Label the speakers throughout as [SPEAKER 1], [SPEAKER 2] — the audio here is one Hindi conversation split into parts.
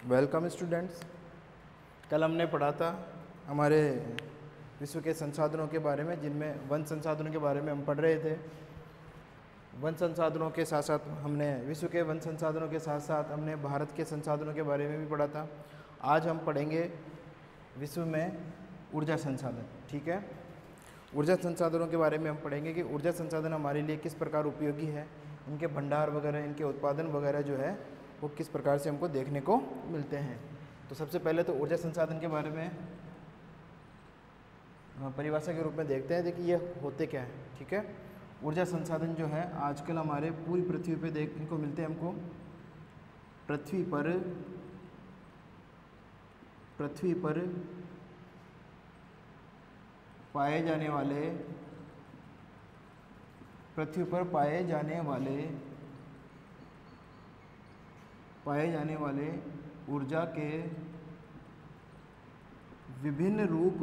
[SPEAKER 1] Welcome students. कल हमने पढ़ा था हमारे विश्व के संसाधनों के बारे में, जिनमें वन संसाधनों के बारे में हम पढ़ रहे थे। वन संसाधनों के साथ साथ हमने विश्व के वन संसाधनों के साथ साथ हमने भारत के संसाधनों के बारे में भी पढ़ा था। आज हम पढ़ेंगे विश्व में ऊर्जा संसाधन। ठीक है, ऊर्जा संसाधनों के बारे में हम पढ़ेंगे कि ऊर्जा संसाधन हमारे लिए किस प्रकार उपयोगी है, इनके भंडार वगैरह, इनके उत्पादन वगैरह जो है वो किस प्रकार से हमको देखने को मिलते हैं। तो सबसे पहले तो ऊर्जा संसाधन के बारे में परिभाषा के रूप में देखते हैं। देखिए ये होते क्या है। ठीक है, ऊर्जा संसाधन जो है आजकल हमारे पूरी पृथ्वी पे देखने को मिलते हैं। हमको पृथ्वी पर पाए जाने वाले ऊर्जा के विभिन्न रूप,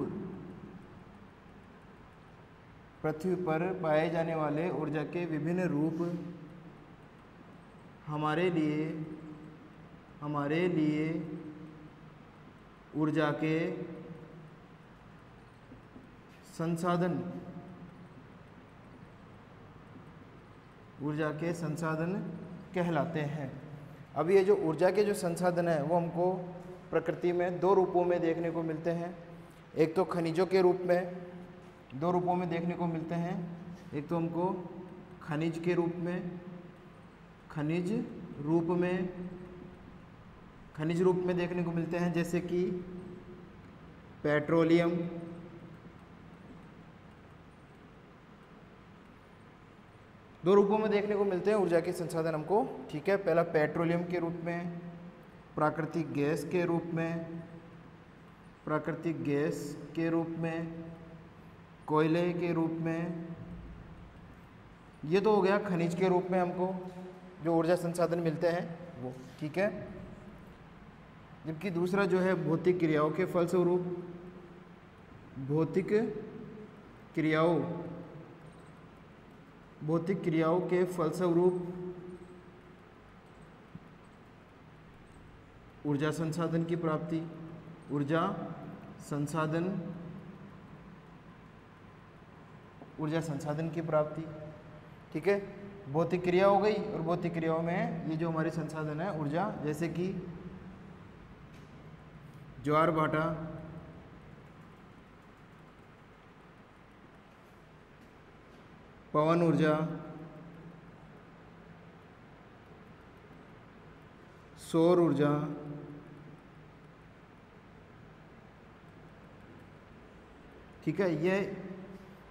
[SPEAKER 1] पृथ्वी पर पाए जाने वाले ऊर्जा के विभिन्न रूप हमारे लिए ऊर्जा के संसाधन कहलाते हैं। अब ये जो ऊर्जा के जो संसाधन हैं वो हमको प्रकृति में दो रूपों में देखने को मिलते हैं। एक तो खनिजों के रूप में, दो रूपों में देखने को मिलते हैं। एक तो हमको खनिज रूप में देखने को मिलते हैं, जैसे कि पेट्रोलियम, दो रूपों में देखने को मिलते हैं ऊर्जा के संसाधन हमको। ठीक है, पहला पेट्रोलियम के रूप में, प्राकृतिक गैस के रूप में, कोयले के रूप में। ये तो हो गया खनिज के रूप में हमको जो ऊर्जा संसाधन मिलते हैं वो। ठीक है, जबकि दूसरा जो है भौतिक क्रियाओं के फलस्वरूप ऊर्जा संसाधन की प्राप्ति, ठीक है। भौतिक क्रिया हो गई, और भौतिक क्रियाओं में ये जो हमारे संसाधन है ऊर्जा, जैसे कि ज्वार भाटा, पवन ऊर्जा, सौर ऊर्जा, ठीक है। ये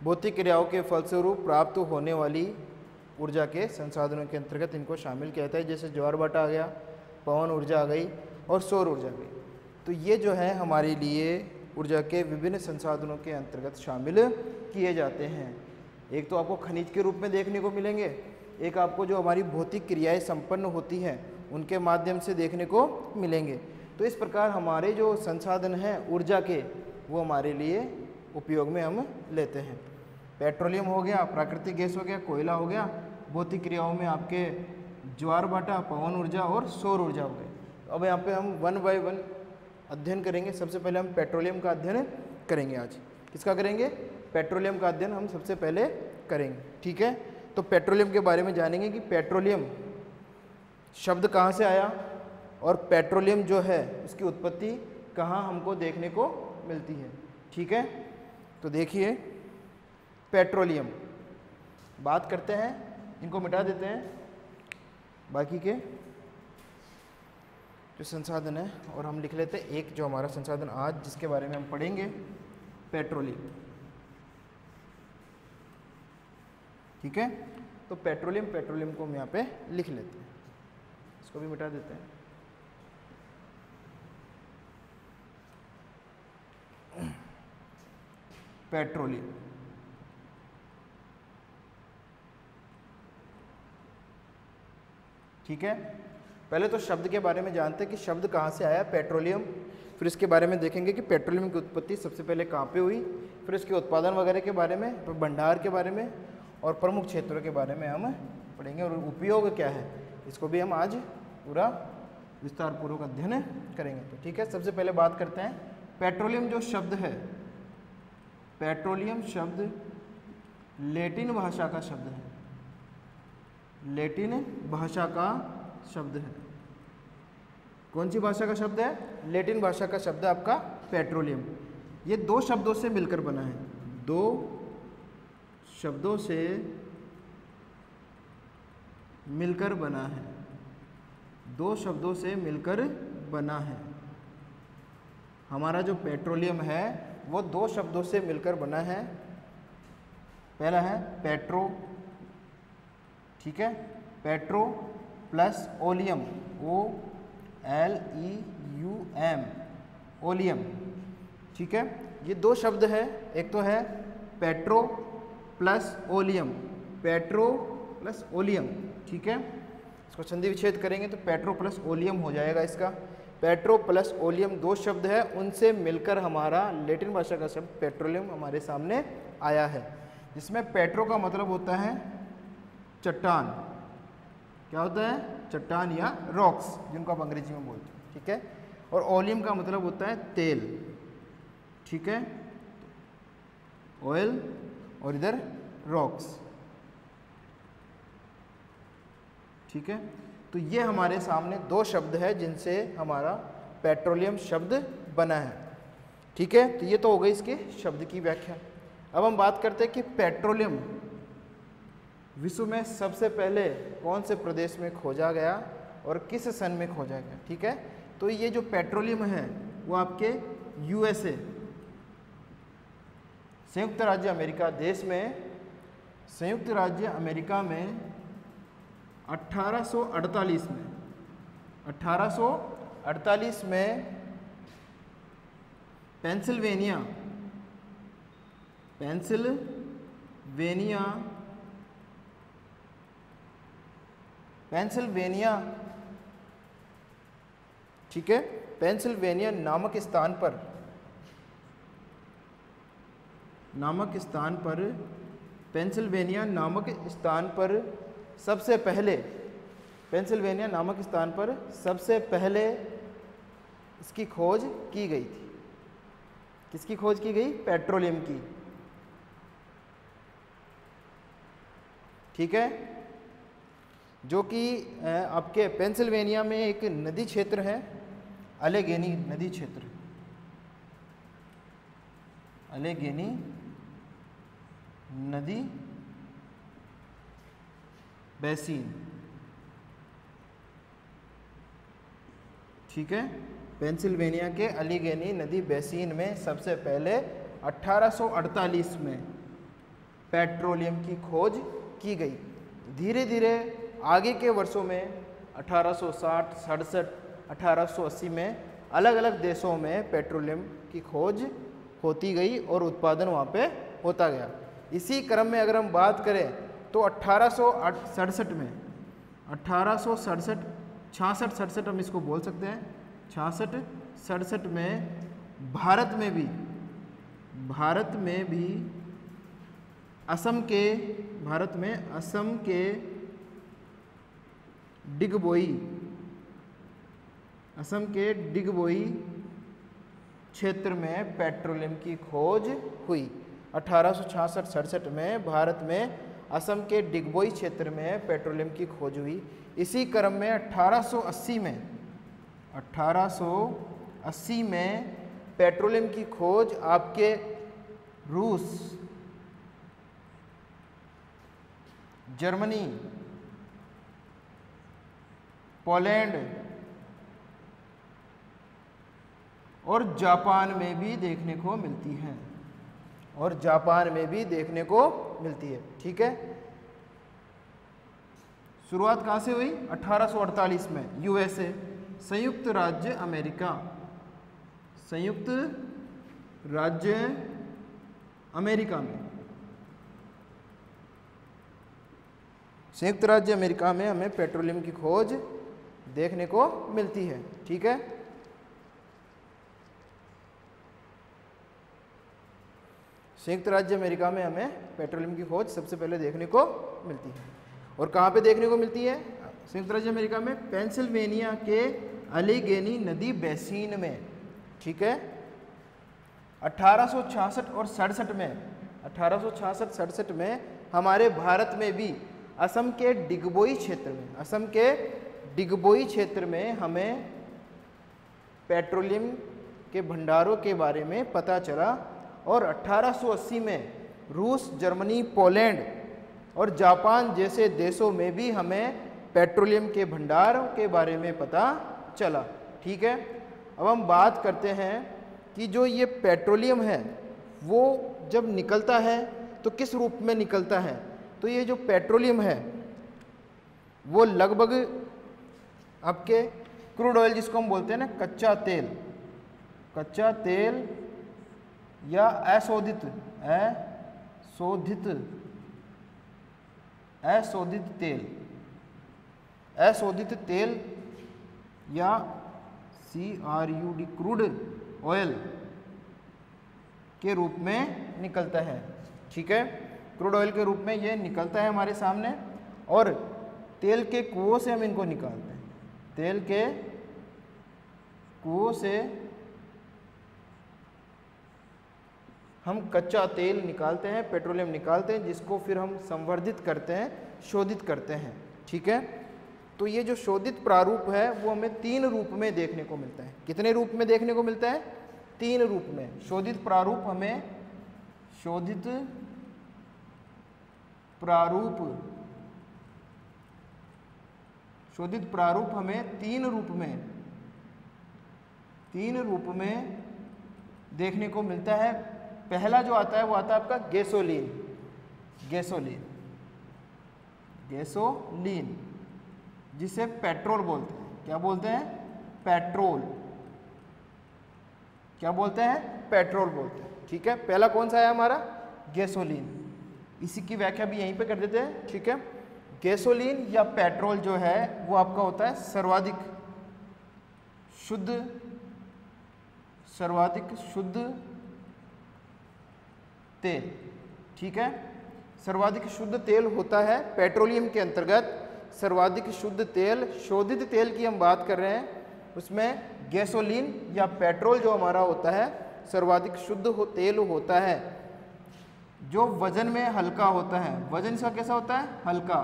[SPEAKER 1] भौतिक क्रियाओं के फलस्वरूप प्राप्त होने वाली ऊर्जा के संसाधनों के अंतर्गत इनको शामिल किया जाता है। जैसे ज्वार भाटा आ गया, पवन ऊर्जा आ गई और सौर ऊर्जा आ गई। तो ये जो है हमारे लिए ऊर्जा के विभिन्न संसाधनों के अंतर्गत शामिल किए जाते हैं। एक तो आपको खनिज के रूप में देखने को मिलेंगे, एक आपको जो हमारी भौतिक क्रियाएं संपन्न होती हैं उनके माध्यम से देखने को मिलेंगे। तो इस प्रकार हमारे जो संसाधन हैं ऊर्जा के, वो हमारे लिए उपयोग में हम लेते हैं। पेट्रोलियम हो गया, प्राकृतिक गैस हो गया, कोयला हो गया। भौतिक क्रियाओं में आपके ज्वार भाटा, पवन ऊर्जा और सौर ऊर्जा हो गए। अब यहाँ पे हम वन बाय वन अध्ययन करेंगे। सबसे पहले हम पेट्रोलियम का अध्ययन करेंगे। आज किसका करेंगे? पेट्रोलियम का अध्ययन हम सबसे पहले करेंगे। ठीक है, तो पेट्रोलियम के बारे में जानेंगे कि पेट्रोलियम शब्द कहाँ से आया और पेट्रोलियम जो है उसकी उत्पत्ति कहाँ हमको देखने को मिलती है। ठीक है, तो देखिए पेट्रोलियम, बात करते हैं, इनको मिटा देते हैं बाकी के जो संसाधन है, और हम लिख लेते हैं एक जो हमारा संसाधन आज जिसके बारे में हम पढ़ेंगे, पेट्रोलियम। ठीक है, तो पेट्रोलियम को हम यहाँ पे लिख लेते हैं, इसको भी मिटा देते हैं। पेट्रोलियम, ठीक है। पहले तो शब्द के बारे में जानते हैं कि शब्द कहाँ से आया पेट्रोलियम, फिर इसके बारे में देखेंगे कि पेट्रोलियम की उत्पत्ति सबसे पहले कहाँ पे हुई, फिर इसके उत्पादन वगैरह के बारे में, फिर भंडार के बारे में और प्रमुख क्षेत्रों के बारे में हम पढ़ेंगे और उपयोग क्या है इसको भी हम आज पूरा विस्तार पूर्वक अध्ययन करेंगे। तो ठीक है, सबसे पहले बात करते हैं पेट्रोलियम जो शब्द है, पेट्रोलियम शब्द लैटिन भाषा का शब्द है, लैटिन भाषा का शब्द है। कौन सी भाषा का शब्द है? लैटिन भाषा का शब्द है आपका पेट्रोलियम। ये दो शब्दों से मिलकर बना है, दो शब्दों से मिलकर बना है, दो शब्दों से मिलकर बना है। हमारा जो पेट्रोलियम है वो दो शब्दों से मिलकर बना है। पहला है पेट्रो, ठीक है, petro plus oleum, OLEUM, oleum, ठीक है। ये दो शब्द है, एक तो है petro plus oleum, petro plus oleum, ठीक है। इसको संधि विच्छेद करेंगे तो पेट्रो प्लस ओलियम हो जाएगा इसका। पेट्रो प्लस ओलियम दो शब्द है, उनसे मिलकर हमारा लैटिन भाषा का शब्द पेट्रोलियम हमारे सामने आया है, जिसमें पेट्रो का मतलब होता है चट्टान। क्या होता है? चट्टान या रॉक्स, जिनको आप अंग्रेजी में बोलते हैं, ठीक है। और ओलियम का मतलब होता है तेल, ठीक है, ऑयल और इधर रॉक्स, ठीक है। तो ये हमारे सामने दो शब्द है जिनसे हमारा पेट्रोलियम शब्द बना है, ठीक है। तो ये तो हो गई इसके शब्द की व्याख्या। अब हम बात करते हैं कि पेट्रोलियम विश्व में सबसे पहले कौन से प्रदेश में खोजा गया और किस सन में खोजा गया, ठीक है। तो ये जो पेट्रोलियम है वो आपके USA, संयुक्त राज्य अमेरिका देश में, संयुक्त राज्य अमेरिका में 1848 में पेंसिल्वेनिया ठीक है, पेंसिल्वेनिया नामक स्थान पर सबसे पहले, पेंसिल्वेनिया नामक स्थान पर सबसे पहले इसकी खोज की गई थी। किसकी खोज की गई? पेट्रोलियम की, ठीक है। जो कि आपके पेंसिल्वेनिया में एक नदी क्षेत्र है, अलेगेनी नदी क्षेत्र, अलेगेनी नदी बेसिन, ठीक है। पेंसिल्वेनिया के अलेगेनी नदी बेसिन में सबसे पहले 1848 में पेट्रोलियम की खोज की गई। धीरे धीरे आगे के वर्षों में 1860, 67, 1880 में अलग अलग देशों में पेट्रोलियम की खोज होती गई और उत्पादन वहाँ पे होता गया। इसी क्रम में अगर हम बात करें तो 1867 में, 1867, 66-67 हम इसको बोल सकते हैं, 66-67 में भारत में भी असम के डिगबोई क्षेत्र में पेट्रोलियम की खोज हुई। 1866-67 में भारत में असम के डिगबोई क्षेत्र में पेट्रोलियम की खोज हुई। इसी क्रम में 1880 में पेट्रोलियम की खोज आपके रूस, जर्मनी, पोलैंड और जापान में भी देखने को मिलती है, ठीक है। शुरुआत कहाँ से हुई? 1848 में USA, संयुक्त राज्य अमेरिका में हमें पेट्रोलियम की खोज देखने को मिलती है, ठीक है। संयुक्त राज्य अमेरिका में हमें पेट्रोलियम की खोज सबसे पहले देखने को मिलती है। और कहाँ पे देखने को मिलती है? संयुक्त राज्य अमेरिका में पेंसिल्वेनिया के अलीगेनी नदी बेसिन में। ठीक है, 1866 और 67 में, 1866-67 में हमारे भारत में भी असम के डिगबोई क्षेत्र में, असम के डिगबोई क्षेत्र में हमें पेट्रोलियम के भंडारों के बारे में पता चला। और 1880 में रूस, जर्मनी, पोलैंड और जापान जैसे देशों में भी हमें पेट्रोलियम के भंडारों के बारे में पता चला। ठीक है, अब हम बात करते हैं कि जो ये पेट्रोलियम है वो जब निकलता है तो किस रूप में निकलता है? तो ये जो पेट्रोलियम है वो लगभग आपके क्रूड ऑयल, जिसको हम बोलते हैं ना कच्चा तेल, कच्चा तेल या अशोधित तेल, अशोधित तेल या CRUD क्रूड ऑयल के रूप में निकलता है। ठीक है, क्रूड ऑयल के रूप में ये निकलता है हमारे सामने, और तेल के कुओं से हम इनको निकालते हैं, तेल के कुओं से हम कच्चा तेल निकालते हैं, पेट्रोलियम निकालते हैं, जिसको फिर हम संवर्धित करते हैं, शोधित करते हैं। ठीक है, तो ये जो शोधित प्रारूप है वो हमें 3 रूप में देखने को मिलता है। कितने रूप में देखने को मिलता है? 3 रूप में। शोधित प्रारूप हमें, शोधित प्रारूप, शोधित प्रारूप हमें 3 रूप में देखने को मिलता है। पहला जो आता है वो आता है आपका गैसोलीन, गैसोलीन, गैसोलीन, जिसे पेट्रोल बोलते हैं। क्या बोलते हैं? पेट्रोल। क्या बोलते हैं? पेट्रोल बोलते हैं। ठीक है, पहला कौन सा है हमारा? गैसोलीन। इसी की व्याख्या भी यहीं पे कर देते हैं। ठीक है, गैसोलीन या पेट्रोल जो है वो आपका होता है सर्वाधिक शुद्ध तेल। ठीक है, सर्वाधिक शुद्ध तेल होता है पेट्रोलियम के अंतर्गत। सर्वाधिक शुद्ध तेल, शोधित तेल की हम बात कर रहे हैं, उसमें गैसोलीन या पेट्रोल जो हमारा होता है सर्वाधिक शुद्ध तेल होता है, जो वजन में हल्का होता है। वजन इसका कैसा होता है? हल्का,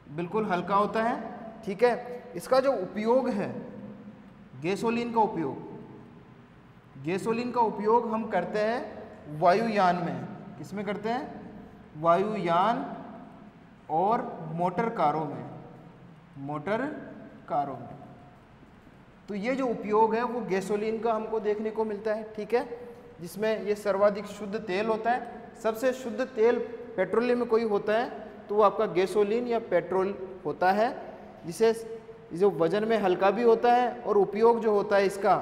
[SPEAKER 1] बिल्कुल हल्का होता है। ठीक है, इसका जो उपयोग है गैसोलीन का उपयोग, गैसोलीन का उपयोग हम करते हैं वायुयान में। किसमें करते हैं? वायुयान और मोटर कारों में, मोटर कारों में। तो ये जो उपयोग है वो गैसोलीन का हमको देखने को मिलता है। ठीक है, जिसमें ये सर्वाधिक शुद्ध तेल होता है। सबसे शुद्ध तेल पेट्रोलियम में कोई होता है तो वो आपका गैसोलीन या पेट्रोल होता है, जिसे जो वजन में हल्का भी होता है और उपयोग जो होता है इसका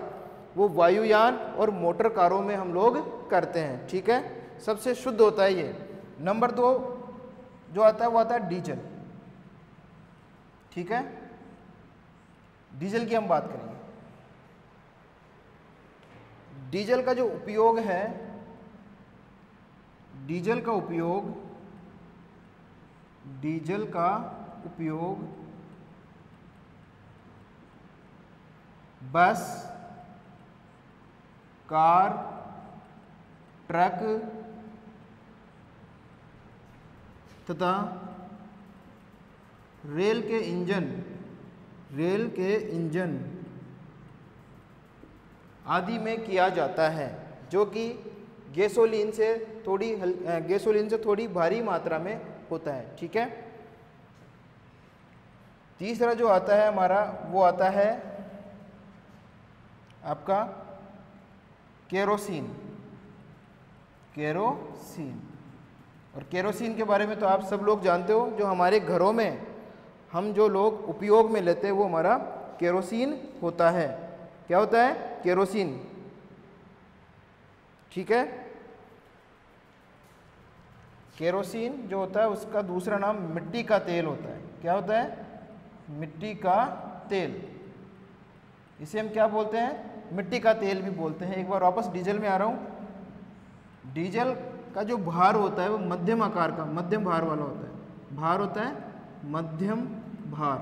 [SPEAKER 1] वो वायुयान और मोटर कारों में हम लोग करते हैं। ठीक है, सबसे शुद्ध होता है ये। नंबर 2 जो आता है वो आता है डीजल। ठीक है, डीजल की हम बात करेंगे। डीजल का जो उपयोग है, डीजल का उपयोग बस, कार, ट्रक तथा रेल के इंजन आदि में किया जाता है, जो कि गैसोलीन से थोड़ी भारी मात्रा में होता है। ठीक है, तीसरा जो आता है हमारा वो आता है आपका केरोसिन। और केरोसिन के बारे में तो आप सब लोग जानते हो, जो हमारे घरों में हम जो लोग उपयोग में लेते हैं वो हमारा केरोसिन होता है। क्या होता है? केरोसिन। ठीक है, केरोसिन जो होता है उसका दूसरा नाम मिट्टी का तेल होता है। क्या होता है? मिट्टी का तेल। इसे हम क्या बोलते हैं? मिट्टी का तेल भी बोलते हैं। एक बार वापस डीजल में आ रहा हूँ। डीजल का जो भार होता है वो मध्यम आकार का, मध्यम भार वाला होता है। भार होता है मध्यम भार,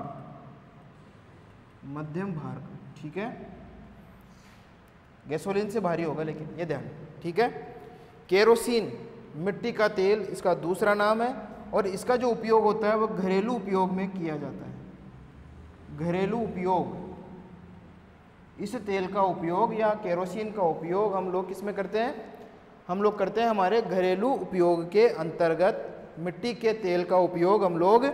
[SPEAKER 1] मध्यम भार का, ठीक है। गैसोलीन से भारी होगा लेकिन ये ध्यान, ठीक है। केरोसिन मिट्टी का तेल इसका दूसरा नाम है और इसका जो उपयोग होता है वो घरेलू उपयोग में किया जाता है। घरेलू उपयोग, इस तेल का उपयोग या केरोसिन का उपयोग हम लोग किस में करते हैं? हम लोग करते हैं हमारे घरेलू उपयोग के अंतर्गत मिट्टी के तेल का उपयोग हम लोग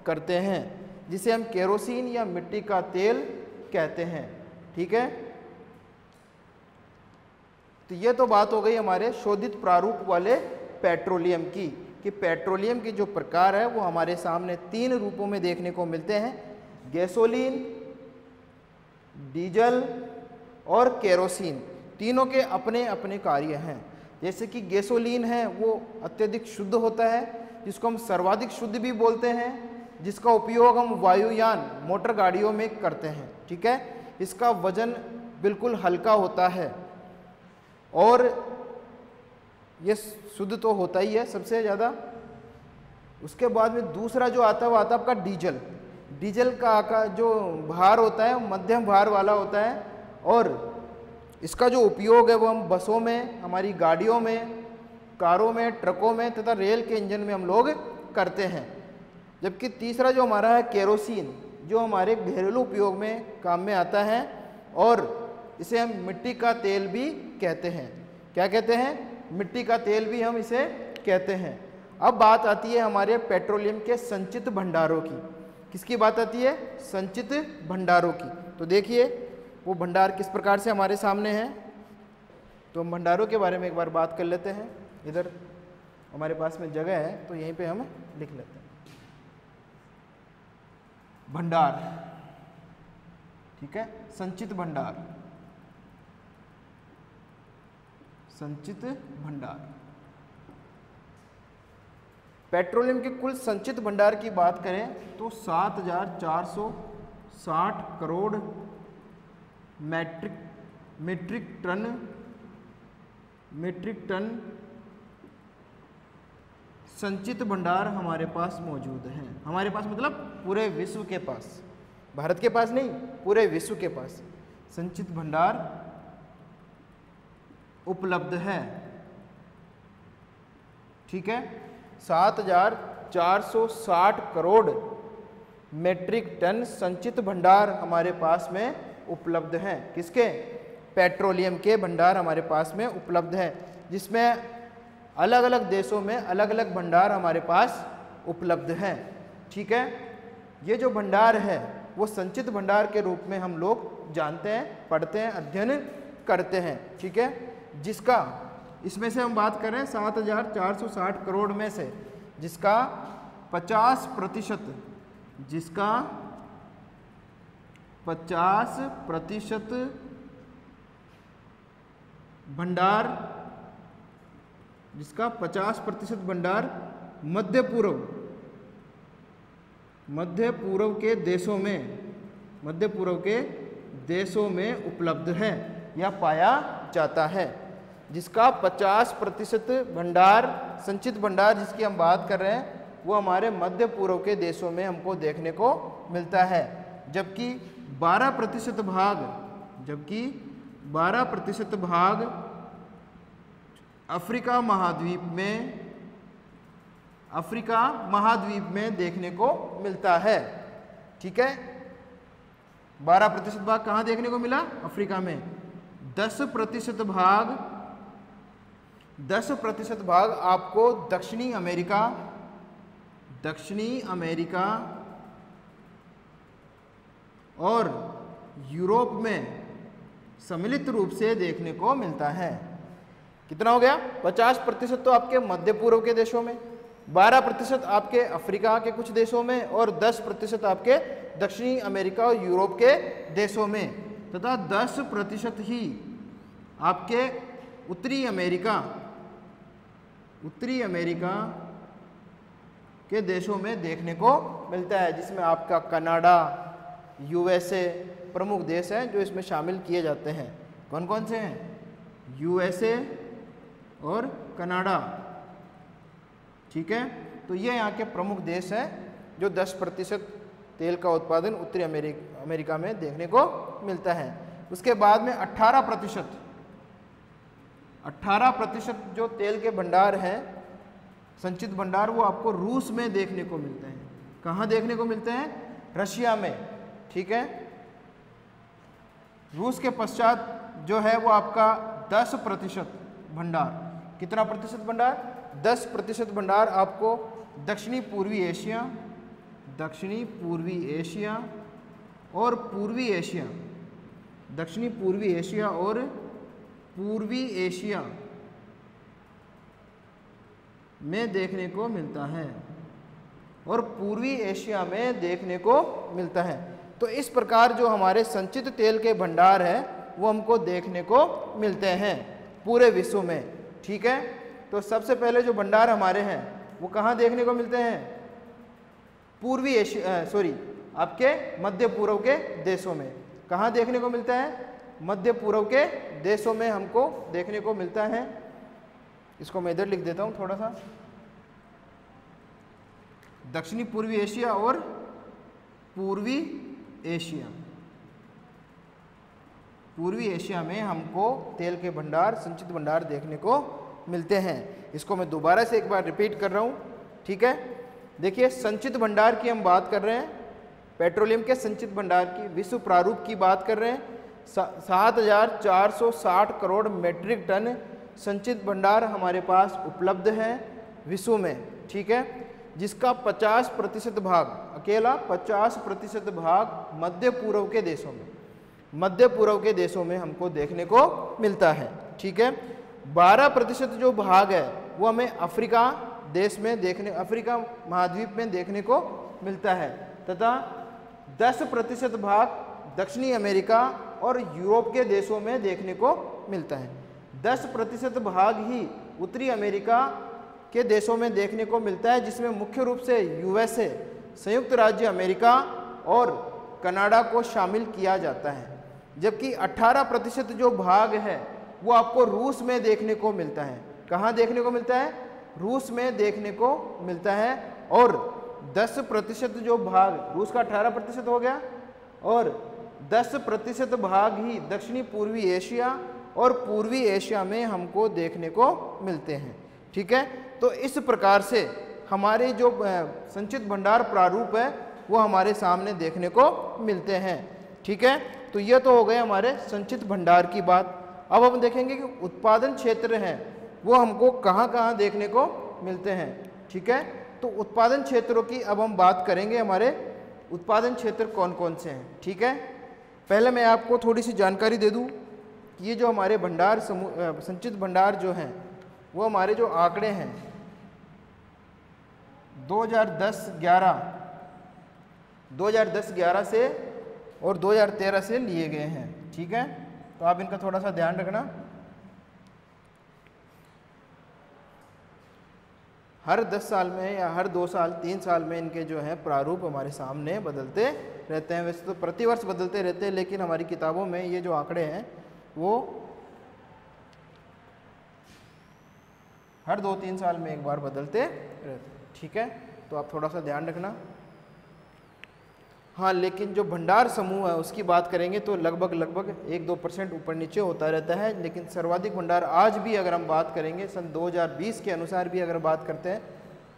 [SPEAKER 1] करते हैं, जिसे हम केरोसिन या मिट्टी का तेल कहते हैं, ठीक है। तो ये तो बात हो गई हमारे शोधित प्रारूप वाले पेट्रोलियम की, कि पेट्रोलियम के जो प्रकार है वो हमारे सामने 3 रूपों में देखने को मिलते हैं, गैसोलीन, डीजल और केरोसिन। तीनों के अपने अपने कार्य हैं। जैसे कि गैसोलीन है वो अत्यधिक शुद्ध होता है, जिसको हम सर्वाधिक शुद्ध भी बोलते हैं, जिसका उपयोग हम वायुयान मोटर गाड़ियों में करते हैं, ठीक है। इसका वजन बिल्कुल हल्का होता है और ये शुद्ध तो होता ही है सबसे ज़्यादा। उसके बाद में दूसरा जो आता है वो आता है आपका डीजल। डीजल का आकार जो भार होता है मध्यम भार वाला होता है और इसका जो उपयोग है वो हम बसों में, हमारी गाड़ियों में, कारों में, ट्रकों में तथा रेल के इंजन में हम लोग करते हैं। जबकि तीसरा जो हमारा है केरोसिन, जो हमारे घरेलू उपयोग में काम में आता है और इसे हम मिट्टी का तेल भी कहते हैं। क्या कहते हैं? मिट्टी का तेल भी हम इसे कहते हैं। अब बात आती है हमारे पेट्रोलियम के संचित भंडारों की। किसकी बात आती है? संचित भंडारों की। तो देखिए वो भंडार किस प्रकार से हमारे सामने हैं। तो हम भंडारों के बारे में एक बार बात कर लेते हैं। इधर हमारे पास में जगह है तो यहीं पे हम लिख लेते हैं। भंडार, ठीक है, संचित भंडार, संचित भंडार। पेट्रोलियम के कुल संचित भंडार की बात करें तो 7,460 करोड़ मीट्रिक टन संचित भंडार हमारे पास मौजूद हैं। हमारे पास मतलब पूरे विश्व के पास, भारत के पास नहीं, पूरे विश्व के पास संचित भंडार उपलब्ध है, ठीक है। 7,460 करोड़ मीट्रिक टन संचित भंडार हमारे पास में उपलब्ध हैं। किसके? पेट्रोलियम के भंडार हमारे पास में उपलब्ध है, जिसमें अलग अलग देशों में अलग अलग भंडार हमारे पास उपलब्ध हैं, ठीक है। ये जो भंडार है वो संचित भंडार के रूप में हम लोग जानते हैं, पढ़ते हैं, अध्ययन करते हैं, ठीक है। जिसका इसमें से हम बात करें 7,460 करोड़ में से जिसका 50%, जिसका 50% भंडार, जिसका 50% भंडार मध्य पूर्व के देशों में उपलब्ध है या पाया जाता है। जिसका 50% भंडार, संचित भंडार जिसकी हम बात कर रहे हैं वो हमारे मध्य पूर्व के देशों में हमको देखने को मिलता है। जबकि 12% भाग अफ्रीका महाद्वीप में देखने को मिलता है, ठीक है। 12% भाग कहाँ देखने को मिला? अफ्रीका में। 10% भाग आपको दक्षिणी अमेरिका और यूरोप में सम्मिलित रूप से देखने को मिलता है। कितना हो गया? 50% तो आपके मध्य पूर्व के देशों में, 12% आपके अफ्रीका के कुछ देशों में और 10% आपके दक्षिणी अमेरिका और यूरोप के देशों में, तथा 10% ही आपके उत्तरी अमेरिका के देशों में देखने को मिलता है, जिसमें आपका कनाडा, यूएसए प्रमुख देश हैं जो इसमें शामिल किए जाते हैं। कौन कौन से हैं? यूएसए और कनाडा, ठीक है। तो ये यहाँ के प्रमुख देश हैं जो 10% तेल का उत्पादन उत्तरी अमेरिका में देखने को मिलता है। उसके बाद में 18% जो तेल के भंडार हैं, संचित भंडार, वो आपको रूस में देखने को मिलते हैं। कहाँ देखने को मिलते हैं? रशिया में, ठीक है। रूस के पश्चात जो है वो आपका 10% भंडार, कितना प्रतिशत भंडार? 10% भंडार आपको दक्षिणी पूर्वी एशिया और पूर्वी एशिया, दक्षिणी पूर्वी एशिया और पूर्वी एशिया में देखने को मिलता है, और पूर्वी एशिया में देखने को मिलता है। तो इस प्रकार जो हमारे संचित तेल के भंडार है वो हमको देखने को मिलते हैं पूरे विश्व में, ठीक है। तो सबसे पहले जो भंडार हमारे हैं वो कहाँ देखने को मिलते हैं? पूर्वी एशिया, आपके मध्य पूर्व के देशों में। कहाँ देखने को मिलता है? मध्य पूर्व के देशों में हमको देखने को मिलता है। इसको मैं इधर लिख देता हूँ थोड़ा सा, दक्षिणी पूर्वी एशिया और पूर्वी एशिया। पूर्वी एशिया में हमको तेल के भंडार, संचित भंडार देखने को मिलते हैं। इसको मैं दोबारा से एक बार रिपीट कर रहा हूँ, ठीक है। देखिए, संचित भंडार की हम बात कर रहे हैं, पेट्रोलियम के संचित भंडार की, विश्व प्रारूप की बात कर रहे हैं। 7,460 करोड़ मेट्रिक टन संचित भंडार हमारे पास उपलब्ध है विश्व में, ठीक है, जिसका 50% भाग, अकेला 50% भाग मध्य पूर्व के देशों में, मध्य पूर्व के देशों में हमको देखने को मिलता है, ठीक है। 12% जो भाग है वो हमें अफ्रीका देश में अफ्रीका महाद्वीप में देखने को मिलता है, तथा 10% भाग दक्षिणी अमेरिका और यूरोप के देशों में देखने को मिलता है। 10% भाग ही उत्तरी अमेरिका के देशों में देखने को मिलता है, जिसमें मुख्य रूप से यूएसए, संयुक्त राज्य अमेरिका और कनाडा को शामिल किया जाता है। जबकि 18% जो भाग है वो आपको रूस में देखने को मिलता है। कहाँ देखने को मिलता है? रूस में देखने को मिलता है। और 10% जो भाग, रूस का 18% हो गया, और 10% भाग ही दक्षिणी पूर्वी एशिया और पूर्वी एशिया में हमको देखने को मिलते हैं, ठीक है। तो इस प्रकार से हमारे जो संचित भंडार प्रारूप है वो हमारे सामने देखने को मिलते हैं, ठीक है। तो ये तो हो गए हमारे संचित भंडार की बात। अब हम देखेंगे कि उत्पादन क्षेत्र हैं वो हमको कहाँ कहाँ देखने को मिलते हैं, ठीक है। तो उत्पादन क्षेत्रों की अब हम बात करेंगे, हमारे उत्पादन क्षेत्र कौन कौन से हैं, ठीक है। पहले मैं आपको थोड़ी सी जानकारी दे दूँ कि ये जो हमारे भंडार समूह, संचित भंडार जो हैं वो हमारे जो आंकड़े हैं 2010-11 से और 2013 से लिए गए हैं, ठीक है। तो आप इनका थोड़ा सा ध्यान रखना। हर 10 साल में या हर 2 साल 3 साल में इनके जो है प्रारूप हमारे सामने बदलते रहते हैं। वैसे तो प्रतिवर्ष बदलते रहते हैं, लेकिन हमारी किताबों में ये जो आंकड़े हैं वो हर 2-3 साल में एक बार बदलते रहते हैं, ठीक है। तो आप थोड़ा सा ध्यान रखना। हाँ, लेकिन जो भंडार समूह है उसकी बात करेंगे तो लगभग 1-2% ऊपर नीचे होता रहता है। लेकिन सर्वाधिक भंडार आज भी अगर हम बात करेंगे सन 2020 के अनुसार भी अगर बात करते हैं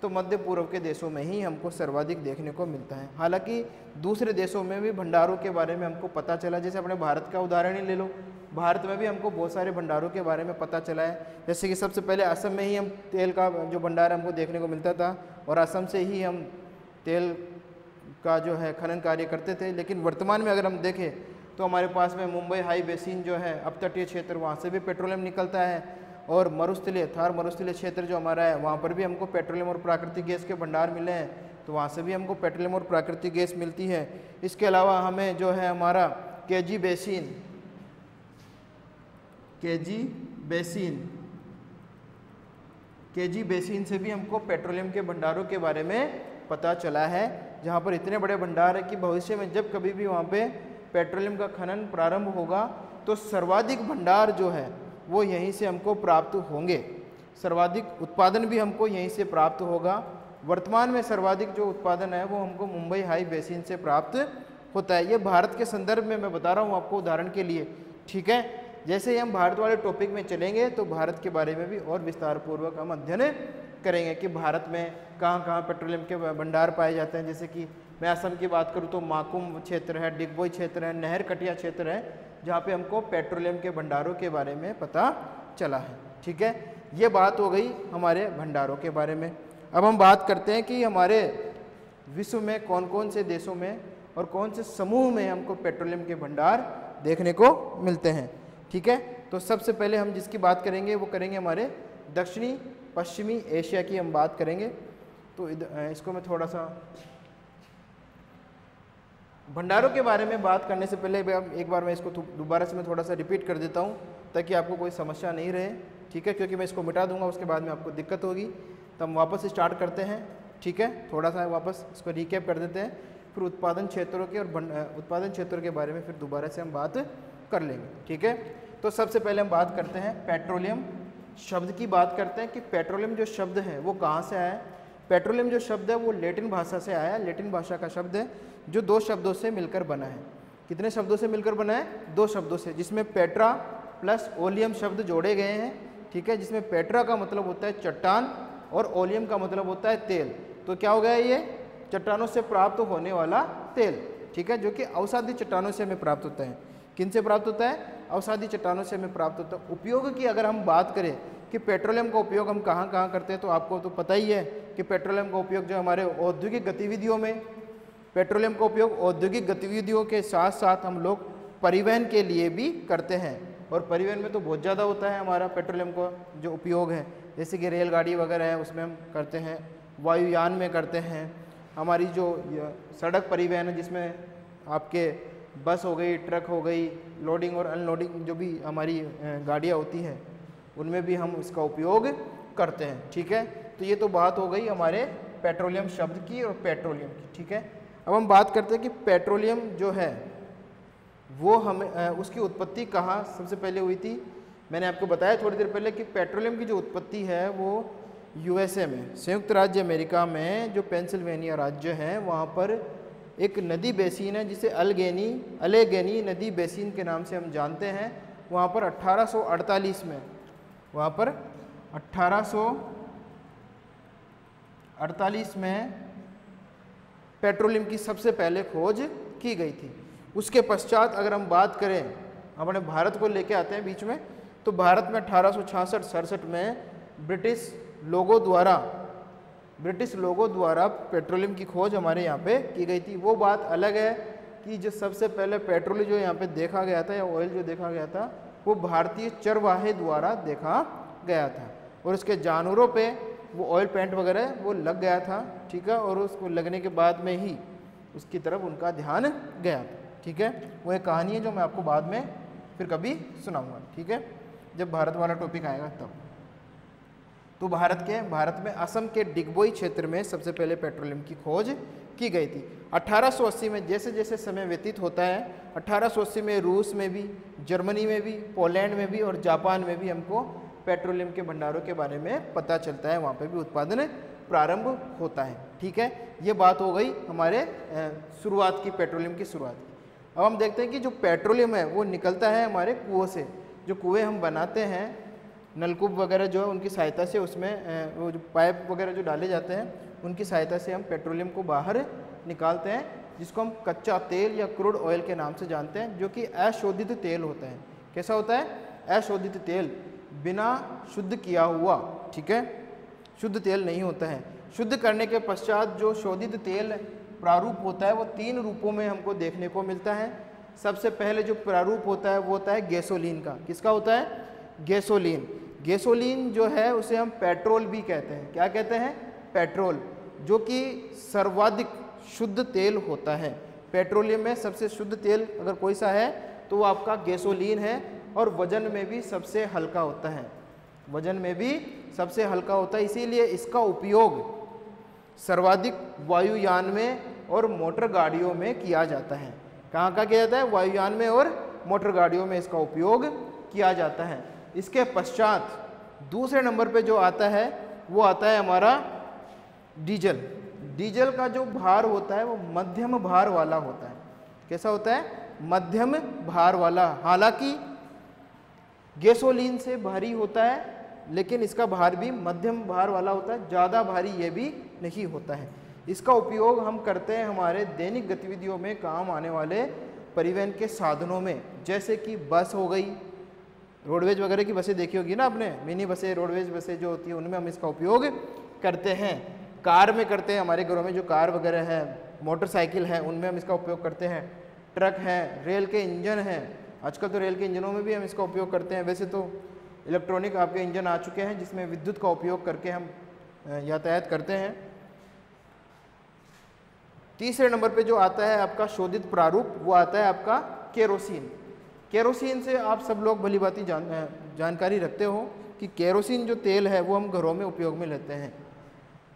[SPEAKER 1] तो मध्य पूर्व के देशों में ही हमको सर्वाधिक देखने को मिलता है। हालांकि दूसरे देशों में भी भंडारों के बारे में हमको पता चला, जैसे अपने भारत का उदाहरण ही ले लो, भारत में भी हमको बहुत सारे भंडारों के बारे में पता चला है। जैसे कि सबसे पहले असम में ही हम तेल का जो भंडार हमको देखने को मिलता था और असम से ही हम तेल का जो है खनन कार्य करते थे। लेकिन वर्तमान में अगर हम देखें तो हमारे पास में मुंबई हाई बेसिन जो है अपतटीय क्षेत्र, वहाँ से भी पेट्रोलियम निकलता है, और मरुस्थलीय थार मरुस्थलीय क्षेत्र जो हमारा है वहाँ पर भी हमको पेट्रोलियम और प्राकृतिक गैस के भंडार मिले हैं, तो वहाँ से भी हमको पेट्रोलियम और प्राकृतिक गैस मिलती है। इसके अलावा हमें जो है हमारा केजी बेसिन से भी हमको पेट्रोलियम के भंडारों के बारे में पता चला है, जहाँ पर इतने बड़े भंडार है कि भविष्य में जब कभी भी वहाँ पे पेट्रोलियम का खनन प्रारंभ होगा तो सर्वाधिक भंडार जो है वो यहीं से हमको प्राप्त होंगे, सर्वाधिक उत्पादन भी हमको यहीं से प्राप्त होगा। वर्तमान में सर्वाधिक जो उत्पादन है वो हमको मुंबई हाई बेसिन से प्राप्त होता है। ये भारत के संदर्भ में मैं बता रहा हूँ आपको उदाहरण के लिए, ठीक है। जैसे ही हम भारत वाले टॉपिक में चलेंगे तो भारत के बारे में भी और विस्तार पूर्वक हम अध्ययन करेंगे कि भारत में कहाँ कहाँ पेट्रोलियम के भंडार पाए जाते हैं। जैसे कि मैं असम की बात करूँ तो माकुम क्षेत्र है, डिगबोई क्षेत्र है, नहर कटिया क्षेत्र है, जहाँ पे हमको पेट्रोलियम के भंडारों के बारे में पता चला है, ठीक है। ये बात हो गई हमारे भंडारों के बारे में। अब हम बात करते हैं कि हमारे विश्व में कौन कौन से देशों में और कौन से समूह में हमको पेट्रोलियम के भंडार देखने को मिलते हैं, ठीक है। तो सबसे पहले हम जिसकी बात करेंगे वो करेंगे हमारे दक्षिणी पश्चिमी एशिया की हम बात करेंगे। तो इसको मैं थोड़ा सा भंडारों के बारे में बात करने से पहले एक बार मैं इसको दोबारा से मैं थोड़ा सा रिपीट कर देता हूँ ताकि आपको कोई समस्या नहीं रहे, ठीक है, क्योंकि मैं इसको मिटा दूंगा उसके बाद में आपको दिक्कत होगी। तो हम वापस स्टार्ट करते हैं, ठीक है। थोड़ा सा वापस इसको रिकैप कर देते हैं, फिर उत्पादन क्षेत्रों के और उत्पादन क्षेत्रों के बारे में फिर दोबारा से हम बात कर लेंगे, ठीक है। तो सबसे पहले हम बात करते हैं पेट्रोलियम शब्द की बात करते हैं कि पेट्रोलियम जो शब्द है वो कहाँ से आया है। पेट्रोलियम जो शब्द है वो लैटिन भाषा से आया है। लैटिन भाषा का शब्द है जो 2 शब्दों से मिलकर बना है। कितने शब्दों से मिलकर बना है? 2 शब्दों से, जिसमें पेट्रा प्लस ओलियम शब्द जोड़े गए हैं, ठीक है। जिसमें पेट्रा का मतलब होता है चट्टान और ओलियम का मतलब होता है तेल। तो क्या हो गया ये? चट्टानों से प्राप्त होने वाला तेल, ठीक है, जो कि अवसादी चट्टानों से हमें प्राप्त होता है। किन से प्राप्त होता है? अवसादी चट्टानों से हमें प्राप्त होता है। उपयोग की अगर हम बात करें कि पेट्रोलियम का उपयोग हम कहाँ कहाँ करते हैं, तो आपको तो पता ही है कि पेट्रोलियम का उपयोग जो हमारे औद्योगिक गतिविधियों में, पेट्रोलियम का उपयोग औद्योगिक गतिविधियों के साथ साथ हम लोग परिवहन के लिए भी करते हैं। और परिवहन में तो बहुत ज़्यादा होता है हमारा पेट्रोलियम का जो उपयोग है, जैसे कि रेलगाड़ी वगैरह है उसमें हम करते हैं, वायुयान में करते हैं, हमारी जो सड़क परिवहन है जिसमें आपके बस हो गई, ट्रक हो गई, लोडिंग और अनलोडिंग जो भी हमारी गाड़ियाँ होती हैं उनमें भी हम इसका उपयोग करते हैं, ठीक है। तो ये तो बात हो गई हमारे पेट्रोलियम शब्द की और पेट्रोलियम की, ठीक है। अब हम बात करते हैं कि पेट्रोलियम जो है वो हमें उसकी उत्पत्ति कहाँ सबसे पहले हुई थी। मैंने आपको बताया थोड़ी देर पहले कि पेट्रोलियम की जो उत्पत्ति है वो यूएसए में, संयुक्त राज्य अमेरिका में जो पेंसिल्वेनिया राज्य है वहाँ पर एक नदी बेसिन है जिसे अलेगेनी नदी बेसिन के नाम से हम जानते हैं। वहाँ पर 1848 में, वहाँ पर 1848 में पेट्रोलियम की सबसे पहले खोज की गई थी। उसके पश्चात अगर हम बात करें, अपने भारत को लेके आते हैं बीच में, तो भारत में 1866-67 में ब्रिटिश लोगों द्वारा पेट्रोलियम की खोज हमारे यहाँ पे की गई थी। वो बात अलग है कि जो सबसे पहले पेट्रोल जो यहाँ पे देखा गया था या ऑयल जो देखा गया था वो भारतीय चरवाहे द्वारा देखा गया था और उसके जानवरों पे वो ऑयल पेंट वगैरह वो लग गया था, ठीक है। और उसको लगने के बाद में ही उसकी तरफ उनका ध्यान गया था, ठीक है। वो एक कहानी है जो मैं आपको बाद में फिर कभी सुनाऊंगा, ठीक है, जब भारत वाला टॉपिक आएगा तब। तो भारत में असम के डिगबोई क्षेत्र में सबसे पहले पेट्रोलियम की खोज की गई थी। 1880 में जैसे जैसे समय व्यतीत होता है, 1880 में रूस में भी, जर्मनी में भी, पोलैंड में भी और जापान में भी हमको पेट्रोलियम के भंडारों के बारे में पता चलता है, वहाँ पे भी उत्पादन प्रारंभ होता है, ठीक है। ये बात हो गई हमारे शुरुआत की, पेट्रोलियम की शुरुआत की। अब हम देखते हैं कि जो पेट्रोलियम है वो निकलता है हमारे कुओं से। जो कुएँ हम बनाते हैं, नलकूप वगैरह जो है उनकी सहायता से, उसमें वो जो पाइप वगैरह जो डाले जाते हैं उनकी सहायता से हम पेट्रोलियम को बाहर निकालते हैं, जिसको हम कच्चा तेल या क्रूड ऑयल के नाम से जानते हैं, जो कि अशोधित तेल होता है। कैसा होता है? अशोधित तेल, बिना शुद्ध किया हुआ, ठीक है, शुद्ध तेल नहीं होता है। शुद्ध करने के पश्चात जो शोधित तेल प्रारूप होता है वो 3 रूपों में हमको देखने को मिलता है। सबसे पहले जो प्रारूप होता है वो होता है गैसोलीन का। किसका होता है? गैसोलीन। गैसोलीन जो है उसे हम पेट्रोल भी कहते हैं। क्या कहते हैं? पेट्रोल, जो कि सर्वाधिक शुद्ध तेल होता है। पेट्रोलियम में सबसे शुद्ध तेल अगर कोई सा है तो वो आपका गैसोलीन है और वजन में भी सबसे हल्का होता है, वजन में भी सबसे हल्का होता है। इसीलिए इसका उपयोग सर्वाधिक वायुयान में और मोटर गाड़ियों में किया जाता है। कहाँ कहाँ किया जाता है? वायुयान में और मोटर गाड़ियों में इसका उपयोग किया जाता है। इसके पश्चात दूसरे नंबर पे जो आता है वो आता है हमारा डीजल, डीजल का जो भार होता है वो मध्यम भार वाला होता है। कैसा होता है? मध्यम भार वाला। हालांकि गैसोलीन से भारी होता है, लेकिन इसका भार भी मध्यम भार वाला होता है, ज़्यादा भारी ये भी नहीं होता है। इसका उपयोग हम करते हैं हमारे दैनिक गतिविधियों में काम आने वाले परिवहन के साधनों में, जैसे कि बस हो गई, रोडवेज वगैरह की बसें देखी होगी ना आपने, मिनी बसें, रोडवेज बसें जो होती है उनमें हम इसका उपयोग करते हैं। कार में करते हैं, हमारे घरों में जो कार वगैरह है, मोटरसाइकिल है, उनमें हम इसका उपयोग करते हैं। ट्रक हैं, रेल के इंजन हैं, आजकल तो रेल के इंजनों में भी हम इसका उपयोग करते हैं। वैसे तो इलेक्ट्रॉनिक आपके इंजन आ चुके हैं जिसमें विद्युत का उपयोग करके हम यातायात करते हैं। तीसरे नंबर पे जो आता है आपका शोधित प्रारूप, वो आता है आपका केरोसिन। केरोसिन से आप सब लोग भली भांति जानकारी रखते हो कि केरोसिन जो तेल है वो हम घरों में उपयोग में लेते हैं,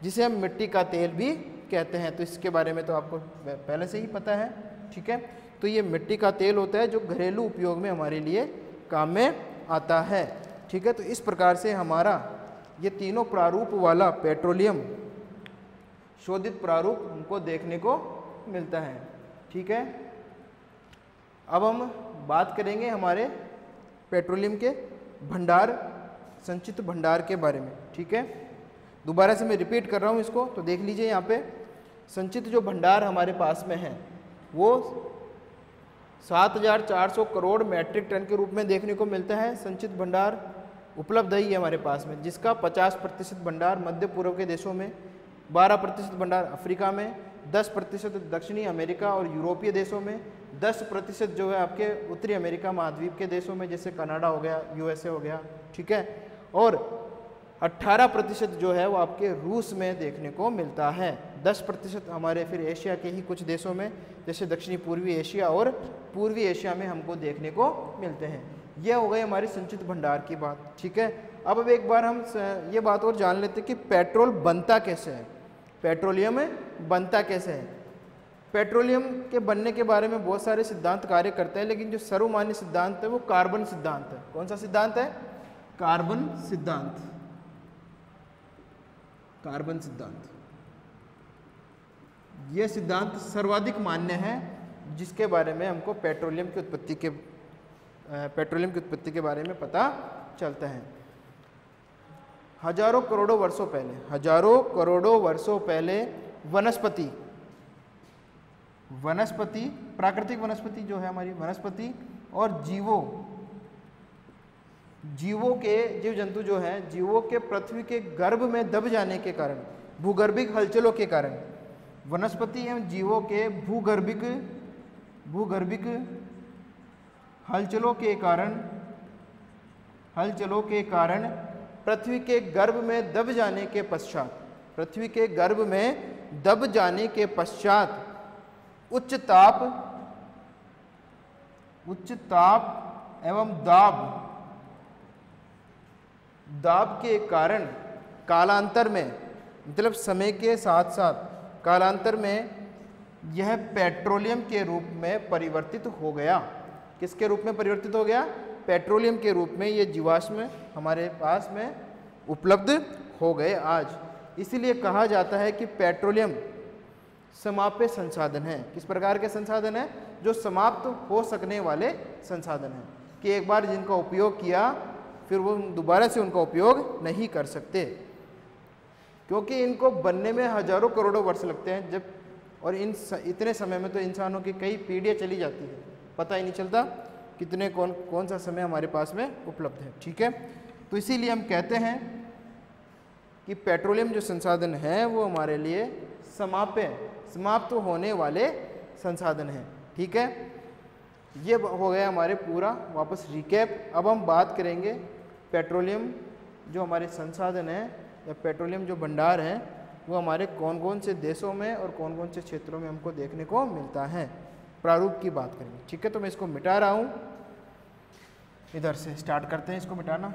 [SPEAKER 1] जिसे हम मिट्टी का तेल भी कहते हैं। तो इसके बारे में तो आपको पहले से ही पता है, ठीक है। तो ये मिट्टी का तेल होता है जो घरेलू उपयोग में हमारे लिए काम में आता है, ठीक है। तो इस प्रकार से हमारा ये तीनों प्रारूप वाला पेट्रोलियम शोधित प्रारूप हमको देखने को मिलता है, ठीक है। अब हम बात करेंगे हमारे पेट्रोलियम के भंडार, संचित भंडार के बारे में, ठीक है। दोबारा से मैं रिपीट कर रहा हूँ इसको, तो देख लीजिए यहाँ पे संचित जो भंडार हमारे पास में है वो 7,400 करोड़ मैट्रिक टन के रूप में देखने को मिलता है। संचित भंडार उपलब्ध है हमारे पास में, जिसका 50% भंडार मध्य पूर्व के देशों में, 12% भंडार अफ्रीका में, 10% दक्षिणी अमेरिका और यूरोपीय देशों में, 10% जो है आपके उत्तरी अमेरिका महाद्वीप के देशों में, जैसे कनाडा हो गया, यूएसए हो गया, ठीक है। और 18% जो है वो आपके रूस में देखने को मिलता है। 10% हमारे फिर एशिया के ही कुछ देशों में, जैसे दक्षिणी पूर्वी एशिया और पूर्वी एशिया में हमको देखने को मिलते हैं। यह हो गई हमारी संचित भंडार की बात, ठीक है। अब एक बार हम ये बात और जान लेते हैं कि पेट्रोल बनता कैसे है, पेट्रोलियम बनता कैसे है। पेट्रोलियम के बनने के बारे में बहुत सारे सिद्धांत कार्य करते हैं, लेकिन जो सर्वमान्य सिद्धांत है वो कार्बन सिद्धांत है। कौन सा सिद्धांत है? कार्बन सिद्धांत। कार्बन सिद्धांत, यह सिद्धांत सर्वाधिक मान्य है, जिसके बारे में हमको पेट्रोलियम की उत्पत्ति के बारे में पता चलता है। हजारों करोड़ों वर्षों पहले वनस्पति, प्राकृतिक वनस्पति जो है हमारी वनस्पति और जीव जंतु जो हैं, जीवों के पृथ्वी के गर्भ में दब जाने के कारण, भूगर्भिक हलचलों के कारण, वनस्पति एवं जीवों के भूगर्भिक हलचलों के कारण पृथ्वी के गर्भ में दब जाने के पश्चात उच्च ताप एवं दाब के कारण कालांतर में, मतलब समय के साथ साथ कालांतर में यह पेट्रोलियम के रूप में परिवर्तित हो गया। किसके रूप में परिवर्तित हो गया? पेट्रोलियम के रूप में ये जीवाश्म हमारे पास में उपलब्ध हो गए आज। इसीलिए कहा जाता है कि पेट्रोलियम समाप्य संसाधन है। किस प्रकार के संसाधन है? जो समाप्त हो सकने वाले संसाधन हैं, कि एक बार जिनका उपयोग किया फिर वो दोबारा से उनका उपयोग नहीं कर सकते, क्योंकि इनको बनने में हजारों करोड़ों वर्ष लगते हैं। जब और इतने समय में तो इंसानों की कई पीढ़ियाँ चली जाती है, पता ही नहीं चलता कितने कौन सा समय हमारे पास में उपलब्ध है, ठीक है। तो इसीलिए हम कहते हैं कि पेट्रोलियम जो संसाधन है वो हमारे लिए समाप्त होने वाले संसाधन हैं, ठीक है। ये हो गया हमारे पूरा वापस रिकैप। अब हम बात करेंगे पेट्रोलियम जो हमारे संसाधन हैं या पेट्रोलियम जो भंडार हैं वो हमारे कौन कौन से देशों में और कौन कौन से क्षेत्रों में हमको देखने को मिलता है। प्रारूप की बात करेंगे, ठीक है। तो मैं इसको मिटा रहा हूँ, इधर से स्टार्ट करते हैं इसको मिटाना।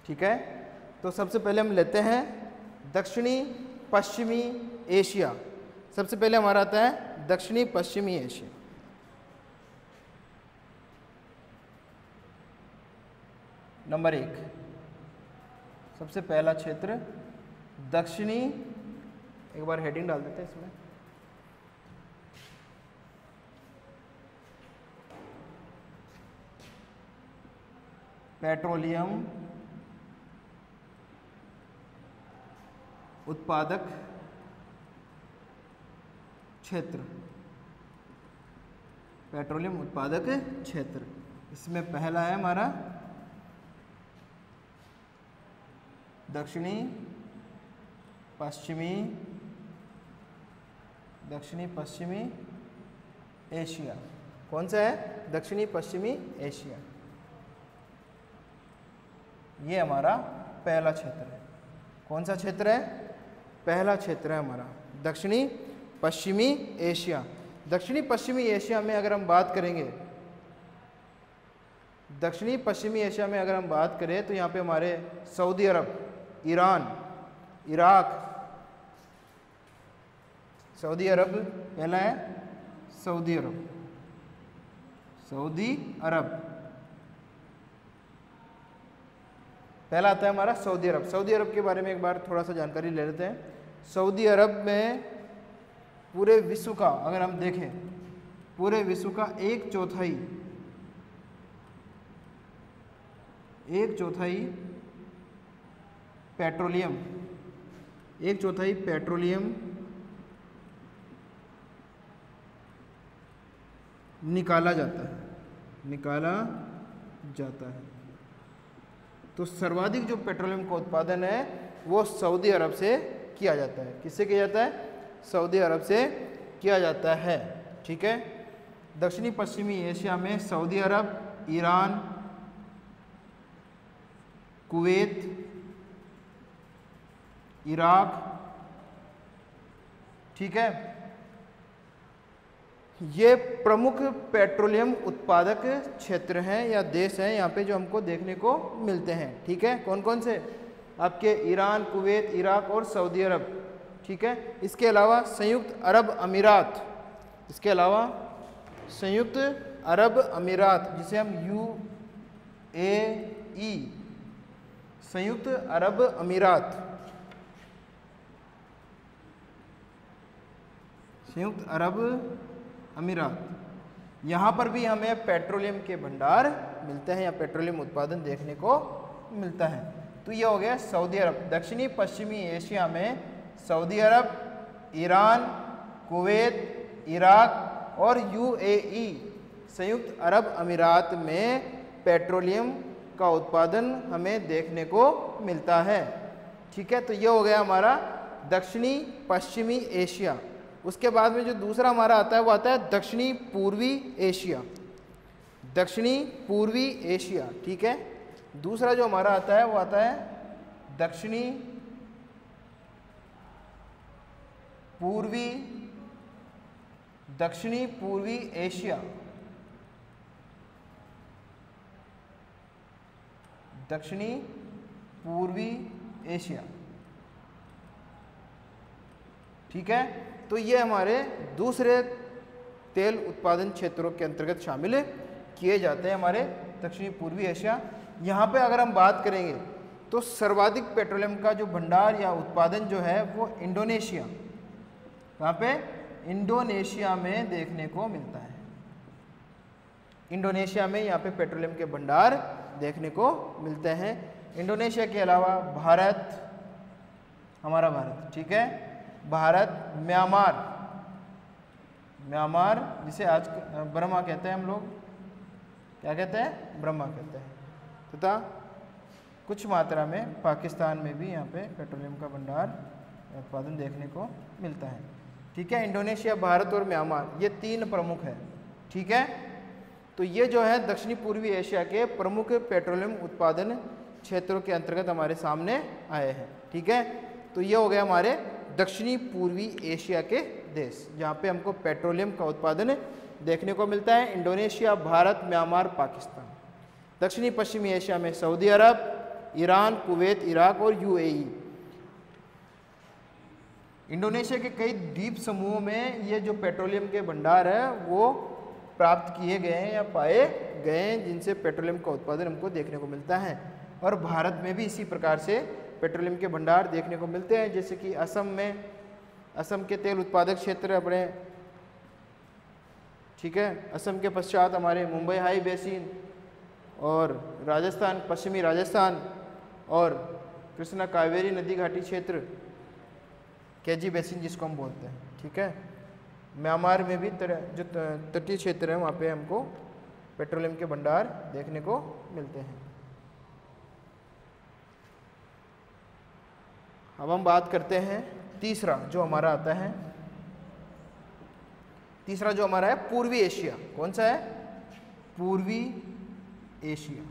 [SPEAKER 1] ठीक है, तो सबसे पहले हम लेते हैं दक्षिणी पश्चिमी एशिया। सबसे पहले हमारा आता है दक्षिणी पश्चिमी एशिया। नंबर 1, सबसे पहला क्षेत्र दक्षिणी, एक बार हेडिंग डाल देते हैं इसमें, पेट्रोलियम उत्पादक क्षेत्र। पेट्रोलियम उत्पादक क्षेत्र, इसमें पहला है हमारा दक्षिणी पश्चिमी एशिया। कौन सा है? दक्षिणी पश्चिमी एशिया। ये हमारा पहला क्षेत्र है। कौन सा क्षेत्र है? पहला क्षेत्र है हमारा दक्षिणी पश्चिमी एशिया। दक्षिणी पश्चिमी एशिया में अगर हम बात करेंगे, दक्षिणी पश्चिमी एशिया में अगर हम बात करें तो यहाँ पे हमारे सऊदी अरब, ईरान, इराक, सऊदी अरब पहला है, सऊदी अरब पहला आता है हमारा सऊदी अरब। सऊदी अरब के बारे में एक बार थोड़ा सा जानकारी ले लेते हैं। सऊदी अरब में पूरे विश्व का अगर हम देखें, पूरे विश्व का 1/4 पेट्रोलियम, 1/4 पेट्रोलियम निकाला जाता है। तो सर्वाधिक जो पेट्रोलियम का उत्पादन है वो सऊदी अरब से किया जाता है। किससे किया जाता है? सऊदी अरब से किया जाता है। ठीक है, दक्षिणी पश्चिमी एशिया में सऊदी अरब, ईरान, कुवैत, इराक, ठीक है, ये प्रमुख पेट्रोलियम उत्पादक क्षेत्र हैं या देश हैं यहाँ पे जो हमको देखने को मिलते हैं। ठीक है, कौन कौन से? आपके ईरान, कुवैत, इराक और सऊदी अरब। ठीक है, इसके अलावा संयुक्त अरब अमीरात, इसके अलावा संयुक्त अरब अमीरात जिसे हम UAE, संयुक्त अरब अमीरात, संयुक्त अरब अमीरात, यहाँ पर भी हमें पेट्रोलियम के भंडार मिलते हैं या पेट्रोलियम उत्पादन देखने को मिलता है। तो ये हो गया सऊदी अरब। दक्षिणी पश्चिमी एशिया में सऊदी अरब, ईरान, कुवैत, इराक और UAE, संयुक्त अरब अमीरात में पेट्रोलियम का उत्पादन हमें देखने को मिलता है। ठीक है, तो ये हो गया हमारा दक्षिणी पश्चिमी एशिया। उसके बाद में जो दूसरा हमारा आता है वो आता है दक्षिणी पूर्वी एशिया। दक्षिणी पूर्वी एशिया, ठीक है, दूसरा जो हमारा आता है वो आता है दक्षिणी पूर्वी एशिया। दक्षिणी पूर्वी एशिया, ठीक है, तो ये हमारे दूसरे तेल उत्पादन क्षेत्रों के अंतर्गत शामिल किए जाते हैं हमारे दक्षिणी पूर्वी एशिया। यहाँ पे अगर हम बात करेंगे तो सर्वाधिक पेट्रोलियम का जो भंडार या उत्पादन जो है वो इंडोनेशिया, कहाँ पे? इंडोनेशिया में देखने को मिलता है। इंडोनेशिया में यहाँ पे पेट्रोलियम के भंडार देखने को मिलते हैं। इंडोनेशिया के अलावा भारत, हमारा भारत, ठीक है, भारत, म्यांमार जिसे आज बर्मा कहते हैं हम लोग, क्या कहते हैं? बर्मा कहते हैं, तथा कुछ मात्रा में पाकिस्तान में भी यहाँ पे पेट्रोलियम का भंडार उत्पादन देखने को मिलता है। ठीक है, इंडोनेशिया, भारत और म्यांमार ये 3 प्रमुख है। ठीक है, तो ये जो है दक्षिणी पूर्वी एशिया के प्रमुख पेट्रोलियम उत्पादन क्षेत्रों के अंतर्गत हमारे सामने आए हैं। ठीक है, तो ये हो गया हमारे दक्षिणी पूर्वी एशिया के देश जहाँ पे हमको पेट्रोलियम का उत्पादन देखने को मिलता है। Indonesia, Bharat, Myanmar, Pakistan. दक्षिणी पश्चिमी एशिया में सऊदी अरब, ईरान, कुवैत, इराक और यूएई। इंडोनेशिया के कई द्वीप समूहों में ये जो पेट्रोलियम के भंडार है वो प्राप्त किए गए हैं या पाए गए हैं, जिनसे पेट्रोलियम का उत्पादन हमको देखने को मिलता है। और भारत में भी इसी प्रकार से पेट्रोलियम के भंडार देखने को मिलते हैं, जैसे कि असम में, असम के तेल उत्पादक क्षेत्र अपने, ठीक है। असम के पश्चात हमारे मुंबई हाई बेसिन और राजस्थान, पश्चिमी राजस्थान और कृष्णा कावेरी नदी घाटी क्षेत्र, केजी बेसिन जिसको हम बोलते हैं, ठीक है। म्यांमार में भी जो तटीय क्षेत्र है वहाँ पे हमको पेट्रोलियम के भंडार देखने को मिलते हैं। अब हम बात करते हैं तीसरा जो हमारा आता है, तीसरा जो हमारा है पूर्वी एशिया। कौन सा है? पूर्वी एशिया।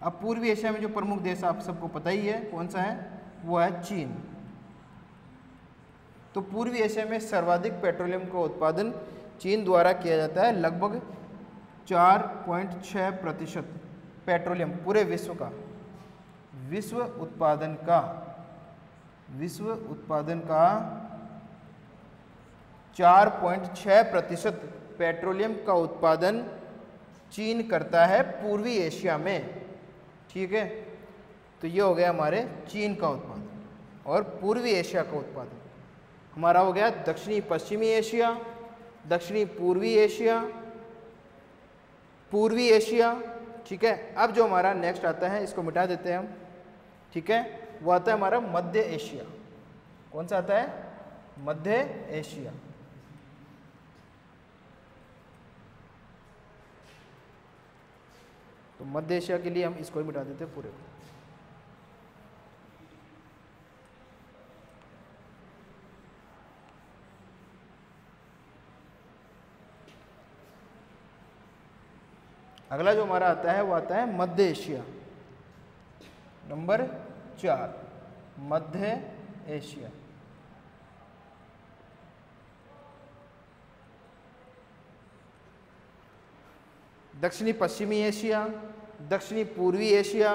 [SPEAKER 1] अब पूर्वी एशिया में जो प्रमुख देश आप सबको पता ही है कौन सा है, वो है चीन। तो पूर्वी एशिया में सर्वाधिक पेट्रोलियम का उत्पादन चीन द्वारा किया जाता है। लगभग 4.6% पेट्रोलियम पूरे विश्व का, विश्व उत्पादन का 4.6% पेट्रोलियम का उत्पादन चीन करता है पूर्वी एशिया में, ठीक है। तो ये हो गया हमारे चीन का उत्पादन और पूर्वी एशिया का उत्पादन। हमारा हो गया दक्षिणी पश्चिमी एशिया, दक्षिणी पूर्वी एशिया, पूर्वी एशिया, ठीक है। अब जो हमारा नेक्स्ट आता है, इसको मिटा देते हैं हम, ठीक है। वो आता है हमारा मध्य एशिया। कौन सा आता है? मध्य एशिया। तो मध्य एशिया के लिए हम इसको ही मिटा देते हैं पूरे को। अगला जो हमारा आता है वो आता है मध्य एशिया, नंबर 4, मध्य एशिया। दक्षिणी पश्चिमी एशिया, दक्षिणी पूर्वी एशिया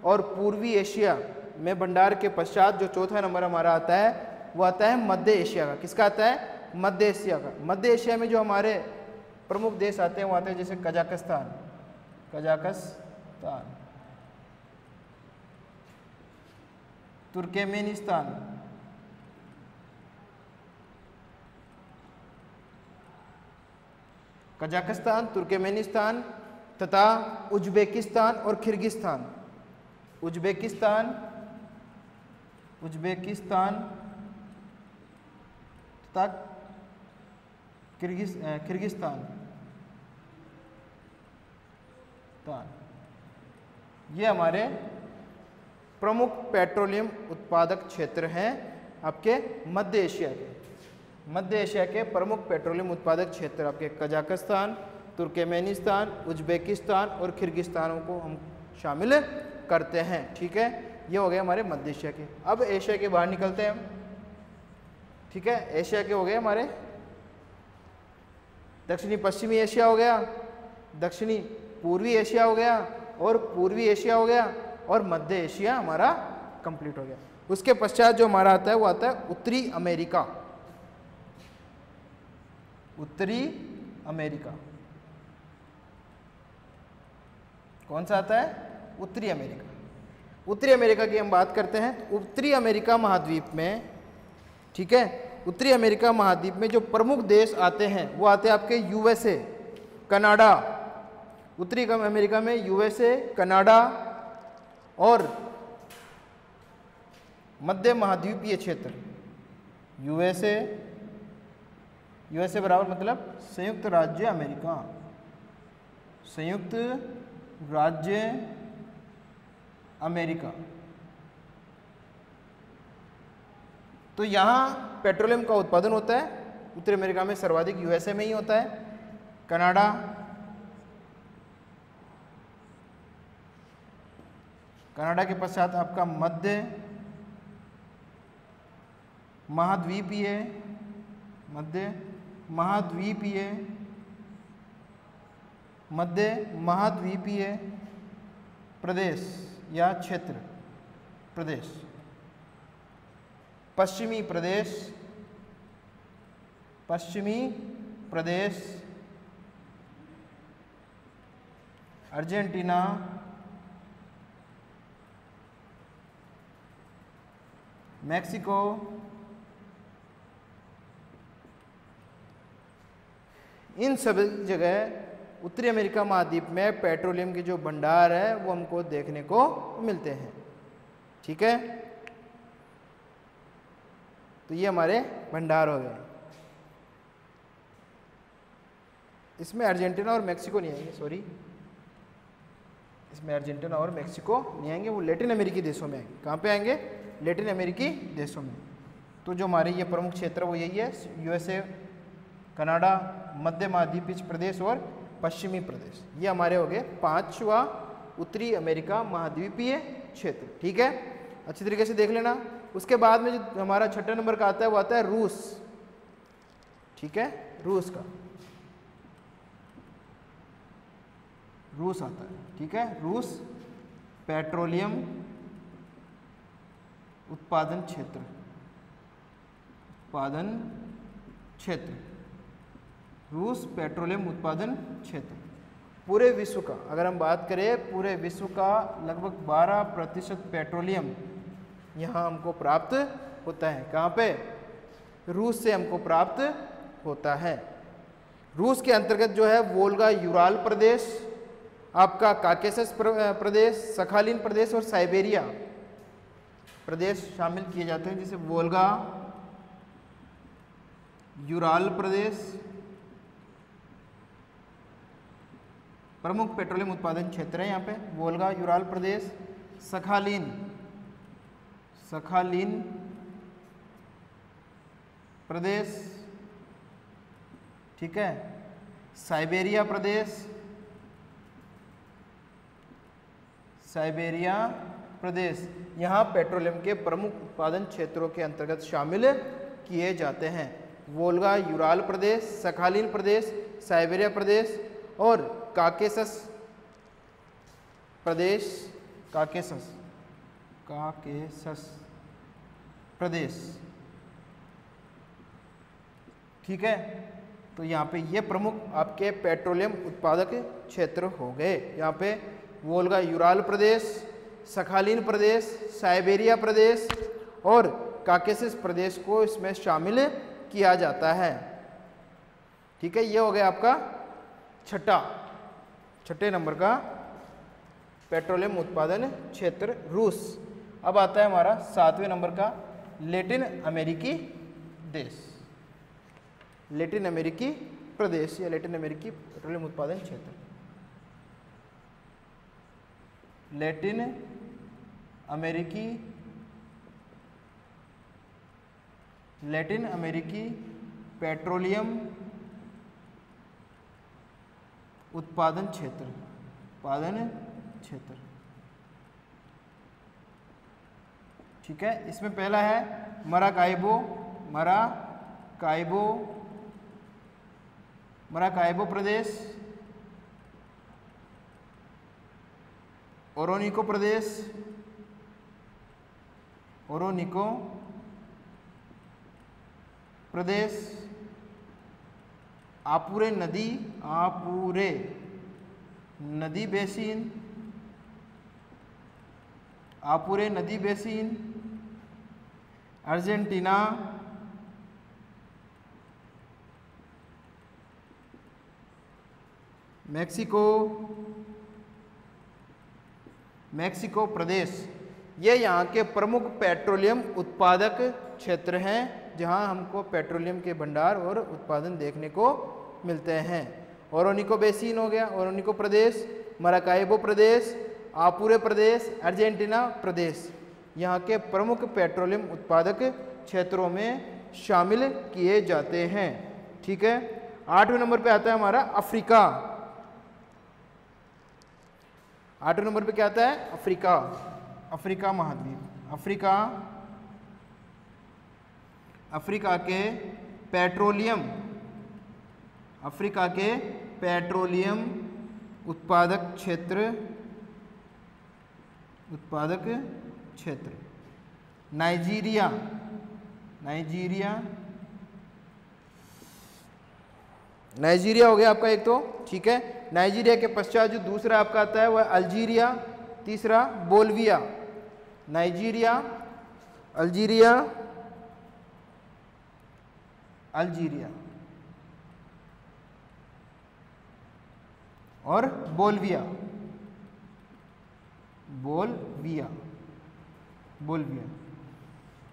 [SPEAKER 1] और पूर्वी एशिया में भंडार के पश्चात जो चौथा नंबर हमारा आता है वो आता है मध्य एशिया का। किसका आता है? मध्य एशिया का। मध्य एशिया में जो हमारे प्रमुख देश आते हैं वो आते हैं जैसे कजाकिस्तान, तुर्कमेनिस्तान, कजाकिस्तान, तुर्कमेनिस्तान तथा उज्बेकिस्तान और किर्गिस्तान। उज्बेकिस्तान तथा किर्गिस्तान, ये हमारे प्रमुख पेट्रोलियम उत्पादक क्षेत्र हैं आपके मध्य एशिया के। मध्य एशिया के प्रमुख पेट्रोलियम उत्पादक क्षेत्र आपके कजाकिस्तान, तुर्कमेनिस्तान, उज्बेकिस्तान और किर्गिस्तानों को हम शामिल करते हैं, ठीक है। ये हो गए हमारे मध्य एशिया के। अब एशिया के बाहर निकलते हैं हम, ठीक है। एशिया के हो गए हमारे दक्षिणी पश्चिमी एशिया हो गया, दक्षिणी पूर्वी एशिया हो गया और पूर्वी एशिया हो गया और मध्य एशिया हमारा कंप्लीट हो गया। उसके पश्चात जो हमारा आता है वो आता है उत्तरी अमेरिका। उत्तरी अमेरिका कौन सा आता है? उत्तरी अमेरिका। उत्तरी अमेरिका की हम बात करते हैं। उत्तरी अमेरिका महाद्वीप में, ठीक है, उत्तरी अमेरिका महाद्वीप में जो प्रमुख देश आते हैं वो आते हैं आपके यूएसए, कनाडा। उत्तरी अमेरिका में यूएसए, कनाडा और मध्य महाद्वीपीय क्षेत्र। यूएसए बराबर मतलब संयुक्त राज्य अमेरिका, संयुक्त राज्य अमेरिका। तो यहाँ पेट्रोलियम का उत्पादन होता है उत्तरी अमेरिका में, सर्वाधिक यूएसए में ही होता है। कनाडा, कनाडा के पश्चात आपका मध्य महाद्वीपीय प्रदेश या क्षेत्र प्रदेश, पश्चिमी प्रदेश, पश्चिमी प्रदेश, अर्जेंटीना, मैक्सिको, इन सभी जगह उत्तरी अमेरिका महाद्वीप में पेट्रोलियम के जो भंडार है वो हमको देखने को मिलते हैं। ठीक है, तो ये हमारे भंडार हो गए। इसमें अर्जेंटीना और मैक्सिको नहीं आएंगे, सॉरी, इसमें अर्जेंटीना और मैक्सिको नहीं आएंगे, वो लैटिन अमेरिकी देशों में आएंगे। कहाँ पे आएंगे? लैटिन अमेरिकी देशों में। तो जो हमारे ये प्रमुख क्षेत्र वो यही है, यूएसए, कनाडा, मध्य महाद्वीपीय प्रदेश और पश्चिमी प्रदेश। ये हमारे हो गए 5वां उत्तरी अमेरिका महाद्वीपीय क्षेत्र। ठीक है, अच्छी तरीके से देख लेना। उसके बाद में जो हमारा 6 नंबर का आता है वो आता है रूस। ठीक है, रूस का, रूस आता है। ठीक है, रूस पेट्रोलियम उत्पादन क्षेत्र, उत्पादन क्षेत्र, रूस पेट्रोलियम उत्पादन क्षेत्र। पूरे विश्व का अगर हम बात करें, पूरे विश्व का लगभग 12% पेट्रोलियम यहाँ हमको प्राप्त होता है। कहाँ पे? रूस से हमको प्राप्त होता है। रूस के अंतर्गत जो है वोल्गा यूराल प्रदेश, आपका काकेसस प्रदेश, सखालिन प्रदेश और साइबेरिया प्रदेश शामिल किए जाते हैं, जैसे वोल्गा यूराल प्रदेश प्रमुख पेट्रोलियम उत्पादन क्षेत्र है। यहाँ पे वोल्गा यूराल प्रदेश, सखालिन, सखालिन प्रदेश, ठीक है, साइबेरिया प्रदेश, साइबेरिया प्रदेश, यहाँ पेट्रोलियम के प्रमुख उत्पादन क्षेत्रों के अंतर्गत शामिल किए जाते हैं। वोल्गा यूराल प्रदेश, सखालिन प्रदेश, साइबेरिया प्रदेश और काकेसस प्रदेश, काकेसस, काकेसस प्रदेश। ठीक है, तो यहाँ पे ये प्रमुख आपके पेट्रोलियम उत्पादक क्षेत्र हो गए। यहाँ पे वोल्गा यूराल प्रदेश, सखालिन प्रदेश, साइबेरिया प्रदेश और काकेसस प्रदेश को इसमें शामिल किया जाता है। ठीक है, ये हो गया आपका छठे नंबर का पेट्रोलियम उत्पादन क्षेत्र रूस। अब आता है हमारा 7वें नंबर का लैटिन अमेरिकी देश, लैटिन अमेरिकी प्रदेश या लैटिन अमेरिकी पेट्रोलियम उत्पादन क्षेत्र। लैटिन अमेरिकी, लैटिन अमेरिकी पेट्रोलियम उत्पादन क्षेत्र, उत्पादन क्षेत्र। ठीक है, इसमें पहला है मराकाइबो, मराकाइबो, मराकाइबो प्रदेश, ओरोनिको प्रदेश, ओरोनिको प्रदेश, आपुरे नदी, आपुरे नदी बेसिन, आपुरे नदी बेसिन, अर्जेंटीना, मैक्सिको, मैक्सिको प्रदेश। ये यहाँ के प्रमुख पेट्रोलियम उत्पादक क्षेत्र हैं जहाँ हमको पेट्रोलियम के भंडार और उत्पादन देखने को मिलते हैं। ओरोनिको बेसिन हो गया, ओरोनिको प्रदेश, मराकाइबो प्रदेश, आपुरे प्रदेश, अर्जेंटीना प्रदेश यहाँ के प्रमुख पेट्रोलियम उत्पादक क्षेत्रों में शामिल किए जाते हैं। ठीक है, 8वें नंबर पे आता है हमारा अफ्रीका। 8वें नंबर पे क्या आता है? अफ्रीका, अफ्रीका महाद्वीप। अफ्रीका, अफ्रीका के पेट्रोलियम, अफ्रीका के पेट्रोलियम उत्पादक क्षेत्र उत्पादक क्षेत्र। नाइजीरिया, नाइजीरिया नाइजीरिया हो गया आपका एक तो, ठीक है। नाइजीरिया के पश्चात जो दूसरा आपका आता है वह अल्जीरिया, तीसरा बोल्विया। नाइजीरिया, अल्जीरिया, अल्जीरिया और बोल्विया, बोल्विया, बोल्विया।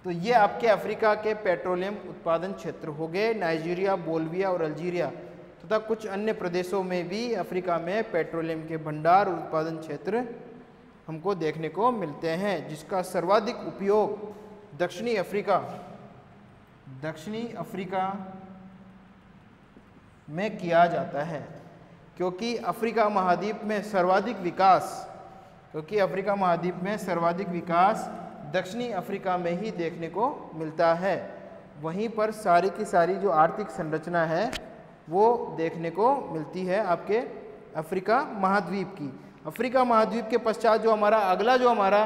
[SPEAKER 1] तो ये आपके अफ्रीका के पेट्रोलियम उत्पादन क्षेत्र हो गए, नाइजीरिया, बोल्विया और अल्जीरिया तथा कुछ अन्य प्रदेशों में भी अफ्रीका में पेट्रोलियम के भंडार और उत्पादन क्षेत्र हमको देखने को मिलते हैं, जिसका सर्वाधिक उपयोग दक्षिणी अफ्रीका में किया जाता है, क्योंकि अफ्रीका महाद्वीप में सर्वाधिक विकास दक्षिणी अफ्रीका में ही देखने को मिलता है। वहीं पर सारी की सारी जो आर्थिक संरचना है वो देखने को मिलती है आपके अफ्रीका महाद्वीप की। अफ्रीका महाद्वीप के पश्चात जो हमारा अगला जो हमारा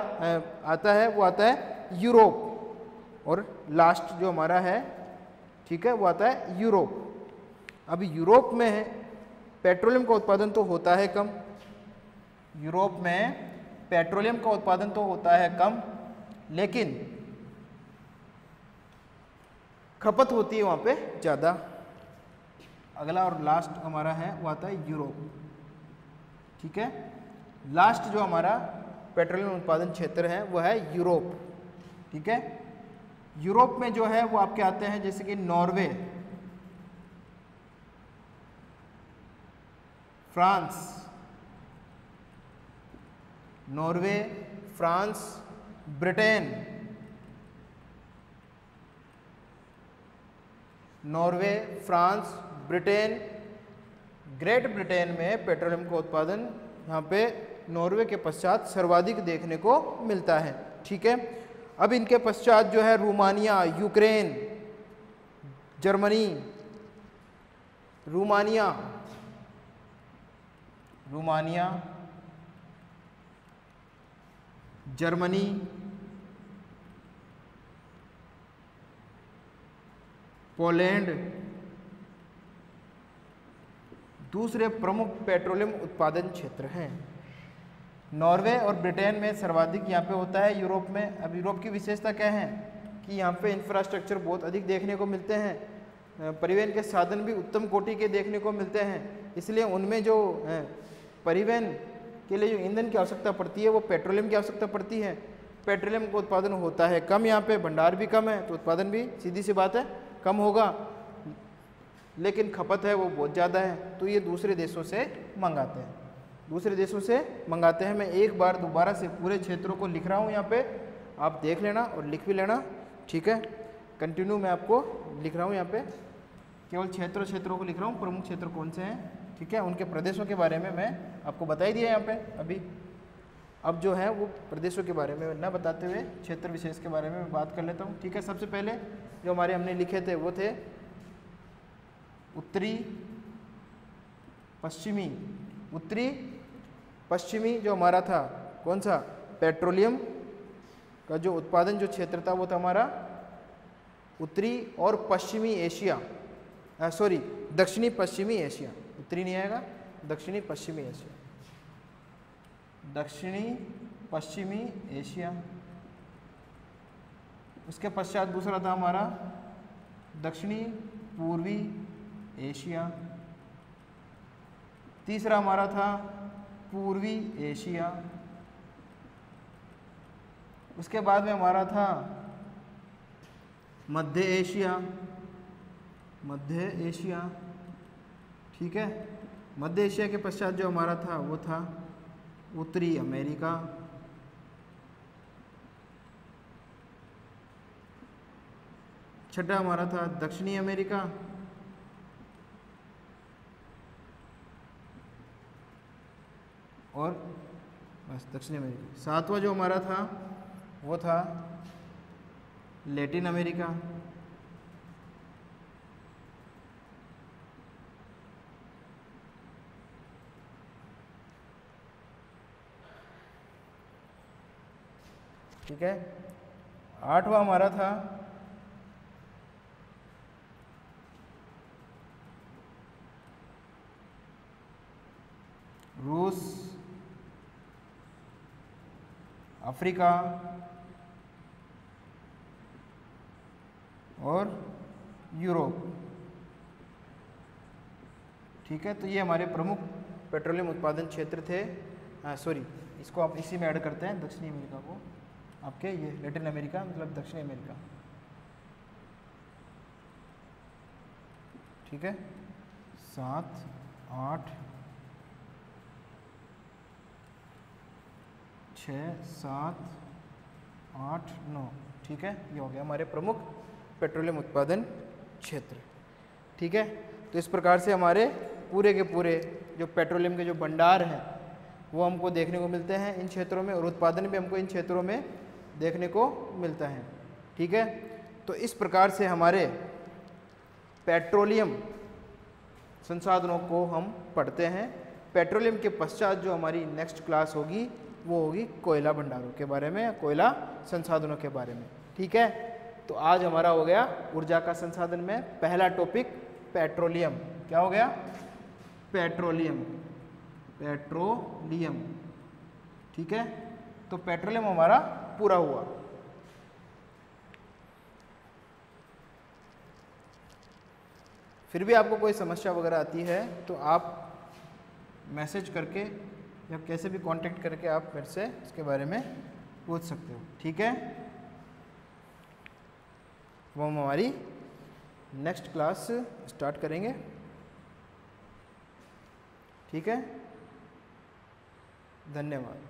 [SPEAKER 1] आता है वो आता है यूरोप, और लास्ट जो हमारा है, ठीक है, वो आता है यूरोप। अभी यूरोप में पेट्रोलियम का उत्पादन तो होता है कम, यूरोप में पेट्रोलियम का उत्पादन तो होता है कम, लेकिन खपत होती है वहाँ पे ज़्यादा। अगला और लास्ट हमारा है वो आता है यूरोप, ठीक है। लास्ट जो हमारा पेट्रोलियम उत्पादन क्षेत्र है वो है यूरोप, ठीक है। यूरोप में जो है वो आपके आते हैं जैसे कि Norway, France, Britain, Norway, France, Britain. Great Britain में पेट्रोलियम का उत्पादन यहाँ पे नॉर्वे के पश्चात सर्वाधिक देखने को मिलता है, ठीक है। अब इनके पश्चात जो है Romania, Ukraine, Germany, Romania, Germany, Poland दूसरे प्रमुख पेट्रोलियम उत्पादन क्षेत्र हैं। नॉर्वे और ब्रिटेन में सर्वाधिक यहाँ पे होता है यूरोप में। अब यूरोप की विशेषता क्या है कि यहाँ पे इंफ्रास्ट्रक्चर बहुत अधिक देखने को मिलते हैं, परिवहन के साधन भी उत्तम कोटि के देखने को मिलते हैं, इसलिए उनमें जो परिवहन के लिए जो ईंधन की आवश्यकता पड़ती है वो पेट्रोलियम की आवश्यकता पड़ती है। पेट्रोलियम का उत्पादन होता है कम, यहाँ पे भंडार भी कम है, तो उत्पादन भी सीधी सी बात है कम होगा, लेकिन खपत है वो बहुत ज़्यादा है, तो ये दूसरे देशों से मंगाते हैं। मैं एक बार दोबारा से पूरे क्षेत्रों को लिख रहा हूँ यहाँ पे, आप देख लेना और लिख भी लेना, ठीक है। कंटिन्यू मैं आपको लिख रहा हूँ यहाँ पे, केवल क्षेत्रों को लिख रहा हूँ, प्रमुख क्षेत्र कौन से हैं, ठीक है। उनके प्रदेशों के बारे में मैं आपको बता ही दिया यहाँ पे अभी। अब जो है वो प्रदेशों के बारे में न बताते हुए क्षेत्र विशेष के बारे में मैं बात कर लेता हूँ, ठीक है। सबसे पहले जो हमारे हमने लिखे थे वो थे उत्तरी पश्चिमी जो हमारा था कौन सा, पेट्रोलियम का जो उत्पादन जो क्षेत्र था वो था हमारा उत्तरी और पश्चिमी एशिया, दक्षिणी पश्चिमी एशिया, उत्तरी नहीं आएगा, दक्षिणी पश्चिमी एशिया। उसके पश्चात दूसरा था हमारा दक्षिणी पूर्वी एशिया, तीसरा हमारा था पूर्वी एशिया। उसके बाद में हमारा था मध्य एशिया, ठीक है। मध्य एशिया के पश्चात जो हमारा था वो था उत्तरी अमेरिका, छठा हमारा था दक्षिणी अमेरिका, और बस दक्षिणी अमेरिका। सातवां जो हमारा था वो था लैटिन अमेरिका, ठीक है। 8वां हमारा था रूस, अफ्रीका और यूरोप। ठीक है, तो ये हमारे प्रमुख पेट्रोलियम उत्पादन क्षेत्र थे। सॉरी, इसको आप इसी में ऐड करते हैं, दक्षिणी अमेरिका को, आपके ये लैटिन अमेरिका मतलब दक्षिणी अमेरिका। ठीक है, 7, 8, 6, 7, 8, 9। ठीक है, ये हो गया हमारे प्रमुख पेट्रोलियम उत्पादन क्षेत्र। ठीक है, तो इस प्रकार से हमारे पूरे के पूरे जो पेट्रोलियम के जो भंडार हैं वो हमको देखने को मिलते हैं इन क्षेत्रों में, और उत्पादन भी हमको इन क्षेत्रों में देखने को मिलता है। ठीक है, तो इस प्रकार से हमारे पेट्रोलियम संसाधनों को हम पढ़ते हैं। पेट्रोलियम के पश्चात जो हमारी नेक्स्ट क्लास होगी वो होगी कोयला भंडारों के बारे में, कोयला संसाधनों के बारे में। ठीक है, तो आज हमारा हो गया ऊर्जा का संसाधन में पहला टॉपिक पेट्रोलियम। क्या हो गया? पेट्रोलियम। पेट्रोलियम। ठीक है, तो पेट्रोलियम हमारा पूरा हुआ। फिर भी आपको कोई समस्या वगैरह आती है तो आप मैसेज करके या कैसे भी कांटेक्ट करके आप मेरे से इसके बारे में पूछ सकते हो। ठीक है, वो हम हमारी नेक्स्ट क्लास स्टार्ट करेंगे। ठीक है, धन्यवाद।